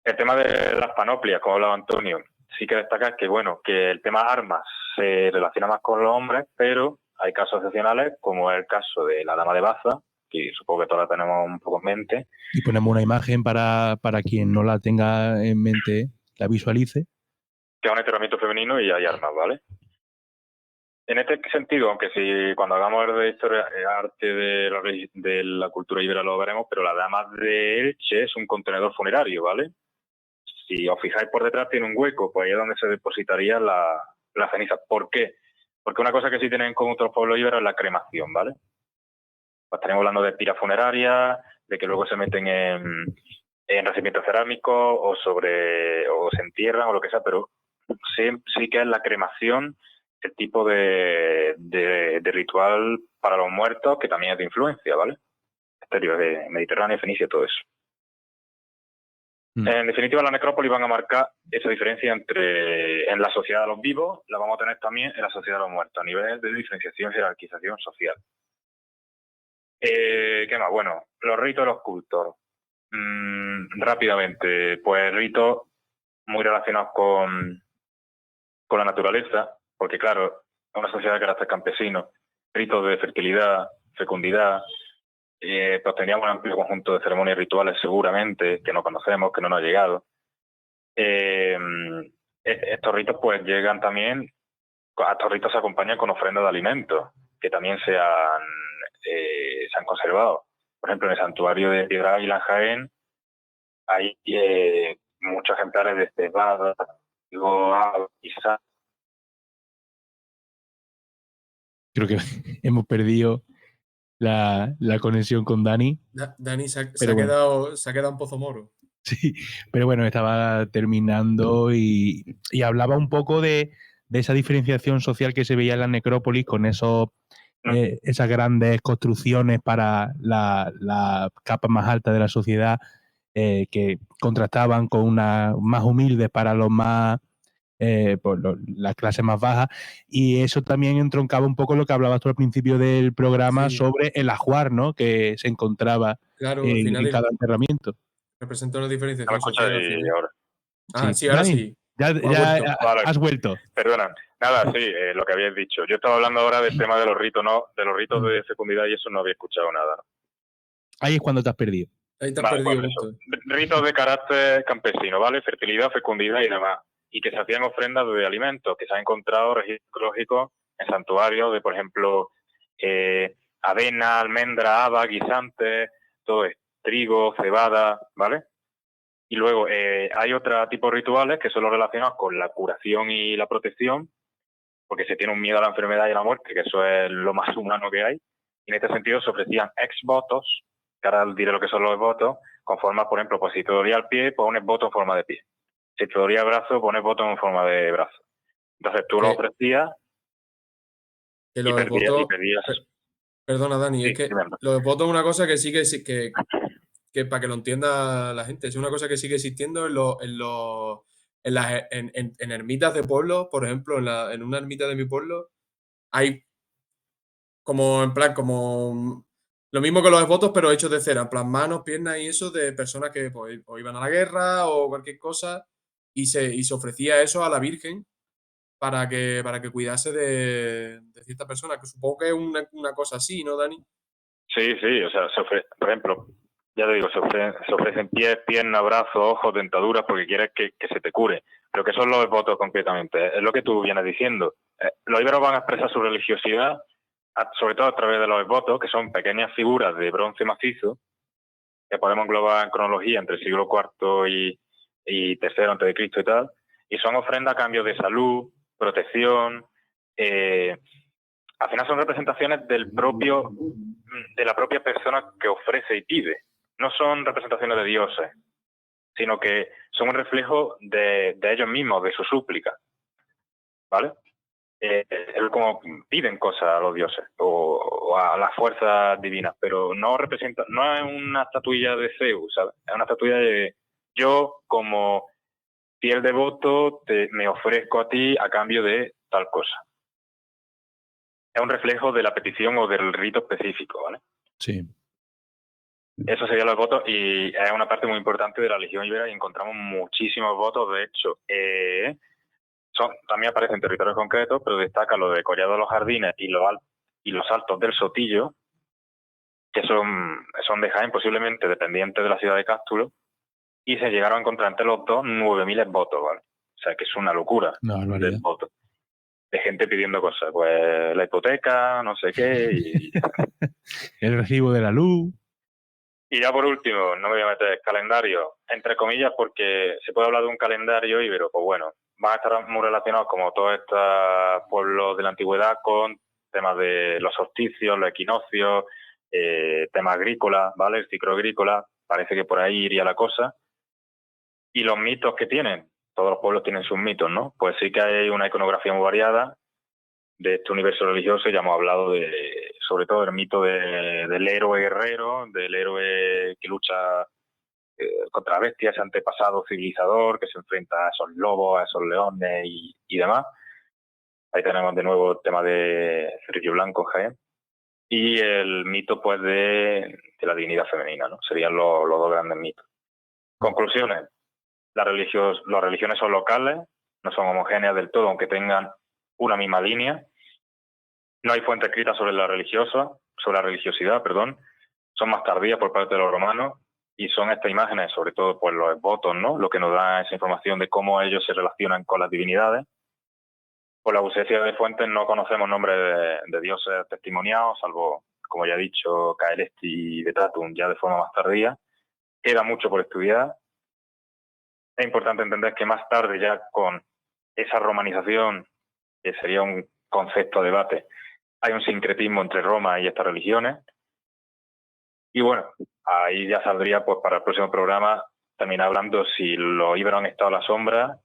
Speaker 2: El tema de las panoplias, como hablaba Antonio, sí que destaca que, bueno, que el tema armas se relaciona más con los hombres, pero hay casos excepcionales, como es el caso de la Dama de Baza, que supongo que todos la tenemos un poco en mente.
Speaker 1: Y ponemos una imagen para quien no la tenga en mente, la visualice.
Speaker 2: Que es un enterramiento femenino y hay armas, ¿vale? En este sentido, aunque si cuando hagamos de historia arte de la cultura ibera lo veremos, pero la Dama de Elche es un contenedor funerario, ¿vale? Si os fijáis por detrás tiene un hueco, pues ahí es donde se depositaría la ceniza. ¿Por qué? Porque una cosa que sí tienen con otros pueblos iberos es la cremación, ¿vale? Pues estaríamos hablando de piras funerarias, de que luego se meten en recipientes cerámicos o se entierran o lo que sea, pero sí que es la cremación el tipo de ritual para los muertos que también es de influencia, ¿vale? Exterior de Mediterráneo, Fenicia, todo eso. En definitiva, la necrópolis van a marcar esa diferencia en la sociedad de los vivos, la vamos a tener también en la sociedad de los muertos, a nivel de diferenciación y jerarquización social. ¿Qué más? Bueno, los ritos y los cultos. Rápidamente, pues ritos muy relacionados con la naturaleza, porque claro, es una sociedad de carácter campesino, ritos de fertilidad, fecundidad, pues teníamos un amplio conjunto de ceremonias rituales seguramente, que no conocemos, que no nos ha llegado. Estos ritos pues llegan también, a estos ritos se acompañan con ofrendas de alimentos, que también se han conservado. Por ejemplo, en el santuario de Piedra Águila en Jaén, hay muchos ejemplares de cebada, quizás.
Speaker 1: Creo que hemos perdido la conexión con Dani.
Speaker 3: Dani se
Speaker 1: Pero
Speaker 3: ha
Speaker 1: bueno.
Speaker 3: quedado un pozo moro.
Speaker 1: Sí, pero bueno, estaba terminando y hablaba un poco de esa diferenciación social que se veía en la necrópolis con esas grandes construcciones para la capa más alta de la sociedad, que contrastaban con unas más humildes para los más las clases más bajas, y eso también entroncaba un poco lo que hablabas tú al principio del programa sobre el ajuar, ¿no?, que se encontraba
Speaker 3: claro, al final
Speaker 1: en cada enterramiento.
Speaker 3: representa una
Speaker 2: ¿No me
Speaker 3: diferenciación
Speaker 2: escuchas
Speaker 3: social al final.
Speaker 2: ahora?
Speaker 1: Sí.
Speaker 3: Ahora
Speaker 1: Dani,
Speaker 3: sí.
Speaker 1: ya
Speaker 2: Vale.
Speaker 1: has vuelto.
Speaker 2: Perdona. Nada, sí, lo que habíais dicho. Yo estaba hablando ahora del tema de los ritos, ¿no? De los ritos de fecundidad, y eso no había escuchado nada, ¿no?
Speaker 1: Ahí es cuando te has perdido.
Speaker 3: Ahí te has
Speaker 2: Vale,
Speaker 3: perdido
Speaker 2: pues
Speaker 3: mucho.
Speaker 2: eso. Ritos de carácter campesino, ¿vale? Fertilidad, fecundidad y demás. Y que se hacían ofrendas de alimentos, que se han encontrado registros arqueológicos en santuarios de, por ejemplo, avena, almendra, haba, guisantes, todo esto, trigo, cebada, ¿vale? Y luego hay otro tipo de rituales que son los relacionados con la curación y la protección, porque se tiene un miedo a la enfermedad y a la muerte, que eso es lo más humano que hay. Y en este sentido se ofrecían ex-votos, que ahora diré lo que son los votos, con formas, por ejemplo, pues si te dolía el pie, pones voto en forma de pie. Si te dolía el brazo, pones voto en forma de brazo. Entonces tú lo ofrecías
Speaker 3: que
Speaker 2: y
Speaker 3: los votos,
Speaker 2: perdías.
Speaker 3: perdona Dani,
Speaker 2: Sí,
Speaker 3: es que
Speaker 2: tremendo.
Speaker 3: los votos es una cosa que sigue, que para que lo entienda la gente, es una cosa que sigue existiendo en ermitas de pueblos, por ejemplo, en una ermita de mi pueblo, hay como, en plan, como lo mismo que los votos, pero hechos de cera, en plan manos, piernas y eso de personas que pues, o iban a la guerra o cualquier cosa, y se ofrecía eso a la Virgen para que cuidase de cierta persona, que supongo que es una cosa así, ¿no, Dani?
Speaker 2: Sí, o sea, por ejemplo, ya te digo, se ofrecen pies, piernas, brazos, ojos, dentaduras, porque quieres que se te cure. Pero ¿qué son los votos concretamente? Es lo que tú vienes diciendo. Los íberos van a expresar su religiosidad, sobre todo a través de los votos, que son pequeñas figuras de bronce macizo, que podemos englobar en cronología entre el siglo IV y III antes de Cristo y tal, y son ofrendas a cambio de salud, protección, al final son representaciones de la propia persona que ofrece y pide. No son representaciones de dioses, sino que son un reflejo de ellos mismos, de su súplica, ¿vale? Es como piden cosas a los dioses o a las fuerzas divinas, pero no es una estatuilla de Zeus, ¿sabes? Es una estatuilla de yo como fiel devoto me ofrezco a ti a cambio de tal cosa. Es un reflejo de la petición o del rito específico, ¿vale?
Speaker 1: Sí.
Speaker 2: Eso serían los votos, y es una parte muy importante de la religión ibera, y encontramos muchísimos votos. De hecho, también aparecen territorios concretos, pero destaca lo de Collado de los Jardines y los Altos del Sotillo, que son de Jaén, posiblemente dependientes de la ciudad de Cástulo, y se llegaron a encontrar entre los dos 9.000 votos, ¿vale? O sea, que es una locura de votos. De gente pidiendo cosas, pues la hipoteca, no sé qué, y
Speaker 1: el recibo de la luz.
Speaker 2: Y ya por último, no me voy a meter calendario, entre comillas, porque se puede hablar de un calendario íbero, pues bueno, van a estar muy relacionados, como todos estos pueblos de la antigüedad, con temas de los solsticios, los equinoccios, temas agrícolas, ¿vale? El ciclo agrícola, parece que por ahí iría la cosa. Y los mitos que tienen, todos los pueblos tienen sus mitos, ¿no? Pues sí que hay una iconografía muy variada de este universo religioso. Ya hemos hablado sobre todo del mito del héroe guerrero, del héroe que lucha contra bestias, ese antepasado civilizador que se enfrenta a esos lobos, a esos leones y demás. Ahí tenemos de nuevo el tema de Cerrillo Blanco, Jaén. Y el mito, pues, de la dignidad femenina, ¿no? Serían los dos grandes mitos. Conclusiones. Las religiones son locales, no son homogéneas del todo, aunque tengan una misma línea. No hay fuente escrita sobre la religiosidad, son más tardías por parte de los romanos, y son estas imágenes, sobre todo pues los votos, ¿no? Lo que nos da esa información de cómo ellos se relacionan con las divinidades. Por la ausencia de fuentes no conocemos nombres de dioses testimoniados, salvo, como ya he dicho, Caelesti y Betatum, ya de forma más tardía. Queda mucho por estudiar, es importante entender que más tarde, ya con esa romanización, que sería un concepto a debate, hay un sincretismo entre Roma y estas religiones. Y bueno, ahí ya saldría pues para el próximo programa terminar hablando si los íberos han estado a la sombra.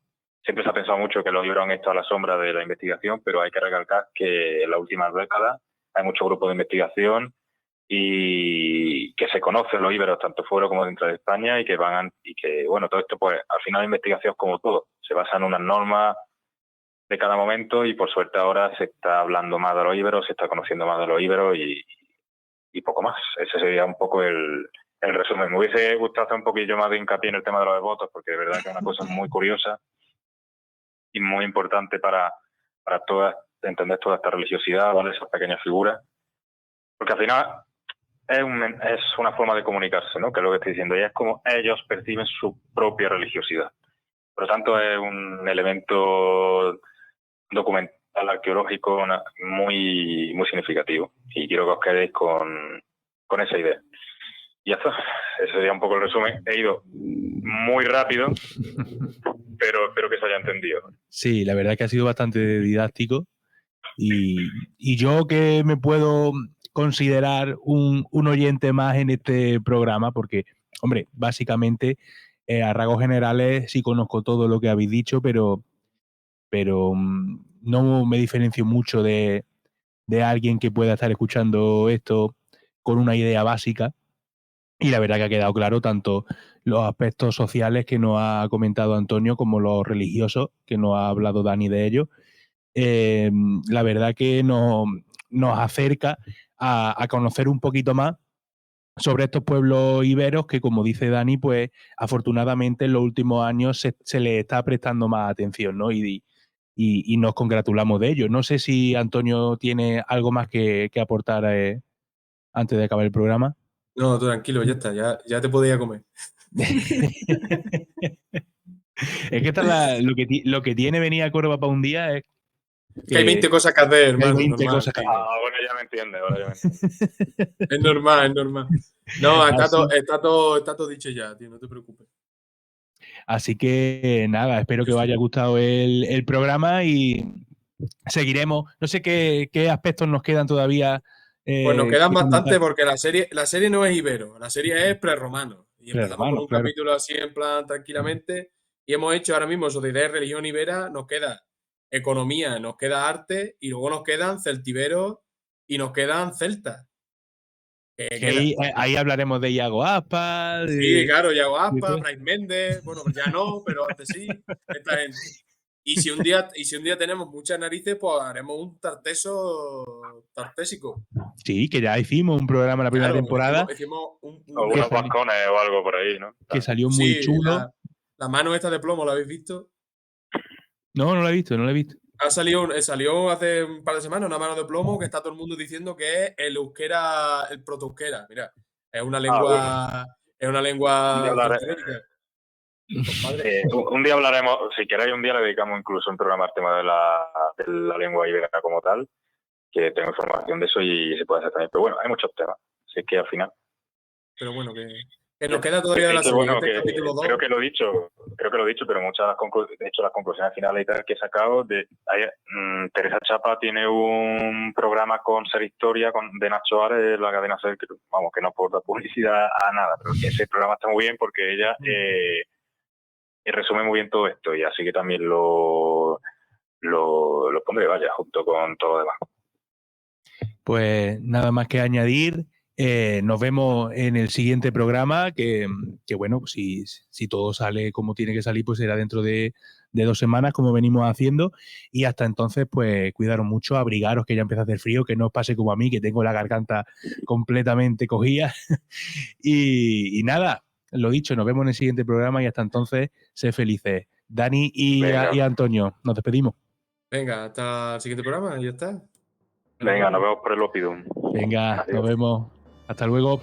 Speaker 2: Siempre se ha pensado mucho que los íberos han estado a la sombra de la investigación, pero hay que recalcar que en las últimas décadas hay muchos grupos de investigación y que se conocen los íberos tanto fuera como dentro de España y que bueno, todo esto pues al final la investigación como todo, se basa en unas normas de cada momento y por suerte ahora se está hablando más de los íberos, se está conociendo más de los íberos y poco más. Ese sería un poco el resumen. Me hubiese gustado hacer un poquillo más de hincapié en el tema de los devotos, porque de verdad que es una cosa muy curiosa y muy importante para entender toda esta religiosidad, ¿vale? Esas pequeñas figuras. Porque al final es una forma de comunicarse, ¿no? Que es lo que estoy diciendo. Y es como ellos perciben su propia religiosidad. Por lo tanto, es un elemento documental arqueológico muy, muy significativo. Y quiero que os quedéis con esa idea. Y ya está. Ese sería un poco el resumen. He ido muy rápido, pero espero que se haya entendido.
Speaker 1: Sí, la verdad que ha sido bastante didáctico. Y yo que me puedo considerar un oyente más en este programa, porque, hombre, básicamente a rasgos generales sí conozco todo lo que habéis dicho, pero no me diferencio mucho de alguien que pueda estar escuchando esto con una idea básica. Y la verdad que ha quedado claro tanto los aspectos sociales que nos ha comentado Antonio como los religiosos, que nos ha hablado Dani de ellos. La verdad que nos acerca a conocer un poquito más sobre estos pueblos iberos que, como dice Dani, pues afortunadamente en los últimos años se les está prestando más atención, ¿no? Y nos congratulamos de ello. No sé si Antonio tiene algo más que aportar antes de acabar el programa.
Speaker 3: No, tú tranquilo, ya está, ya te podía comer.
Speaker 1: Es que lo que tiene venir a Córdoba para un día es
Speaker 3: que hay 20 cosas que hacer, hermano.
Speaker 1: Hay 20
Speaker 3: normal,
Speaker 1: cosas que hacer.
Speaker 2: Ahora ya me entiende.
Speaker 3: Es normal. No, está todo dicho ya, tío, no te preocupes.
Speaker 1: Así que nada, espero que os haya gustado el programa y seguiremos. No sé qué aspectos nos quedan todavía.
Speaker 3: Pues nos quedan bastante porque la serie no es ibero, la serie es prerromano. Y empezamos con un capítulo así en plan tranquilamente y hemos hecho ahora mismo eso de idea de religión ibera, nos queda economía, nos queda arte y luego nos quedan celtiberos y nos quedan celtas.
Speaker 1: Ahí hablaremos de Iago Aspas.
Speaker 3: Sí, claro, Iago Aspas, Brais Méndez, bueno, ya no, pero antes sí, esta gente. Y si un día tenemos muchas narices, pues haremos un tartésico.
Speaker 1: Sí, que ya hicimos un programa en la primera temporada.
Speaker 3: Hicimos
Speaker 2: o unos balcones o algo por ahí, ¿no?
Speaker 1: Que salió muy chulo.
Speaker 3: La mano esta de plomo, ¿la habéis visto?
Speaker 1: No la he visto.
Speaker 3: Salió hace un par de semanas una mano de plomo que está todo el mundo diciendo que es el euskera, el proto-euskera. Mira, es una lengua. Es una lengua.
Speaker 2: Un día hablaremos, si queréis, un día le dedicamos incluso un programa al tema de la lengua ibera como tal, que tengo información de eso y se puede hacer también. Pero bueno, hay muchos temas, así que al final.
Speaker 3: Pero bueno, que nos queda todavía de la serie.
Speaker 2: Bueno, creo que lo he dicho, pero muchas de hecho las conclusiones finales y tal que he sacado Teresa Chapa tiene un programa con Ser Historia de Nacho Ares, la cadena Ser, que no aporta publicidad a nada, pero que ese programa está muy bien porque ella resume muy bien todo esto y así que también lo pondré, vaya, junto con todo lo demás.
Speaker 1: Pues nada más que añadir. Nos vemos en el siguiente programa, que bueno, si todo sale como tiene que salir, pues será dentro de 2 semanas, como venimos haciendo. Y hasta entonces, pues cuidaros mucho, abrigaros, que ya empieza a hacer frío, que no os pase como a mí, que tengo la garganta completamente cogida. y nada, lo dicho, nos vemos en el siguiente programa y hasta entonces, sé felices. Dani y Antonio, nos despedimos.
Speaker 3: Venga, hasta el siguiente programa y ya está.
Speaker 2: Venga, nos vemos por el Opidum.
Speaker 1: Venga, adiós. Nos vemos. Hasta luego.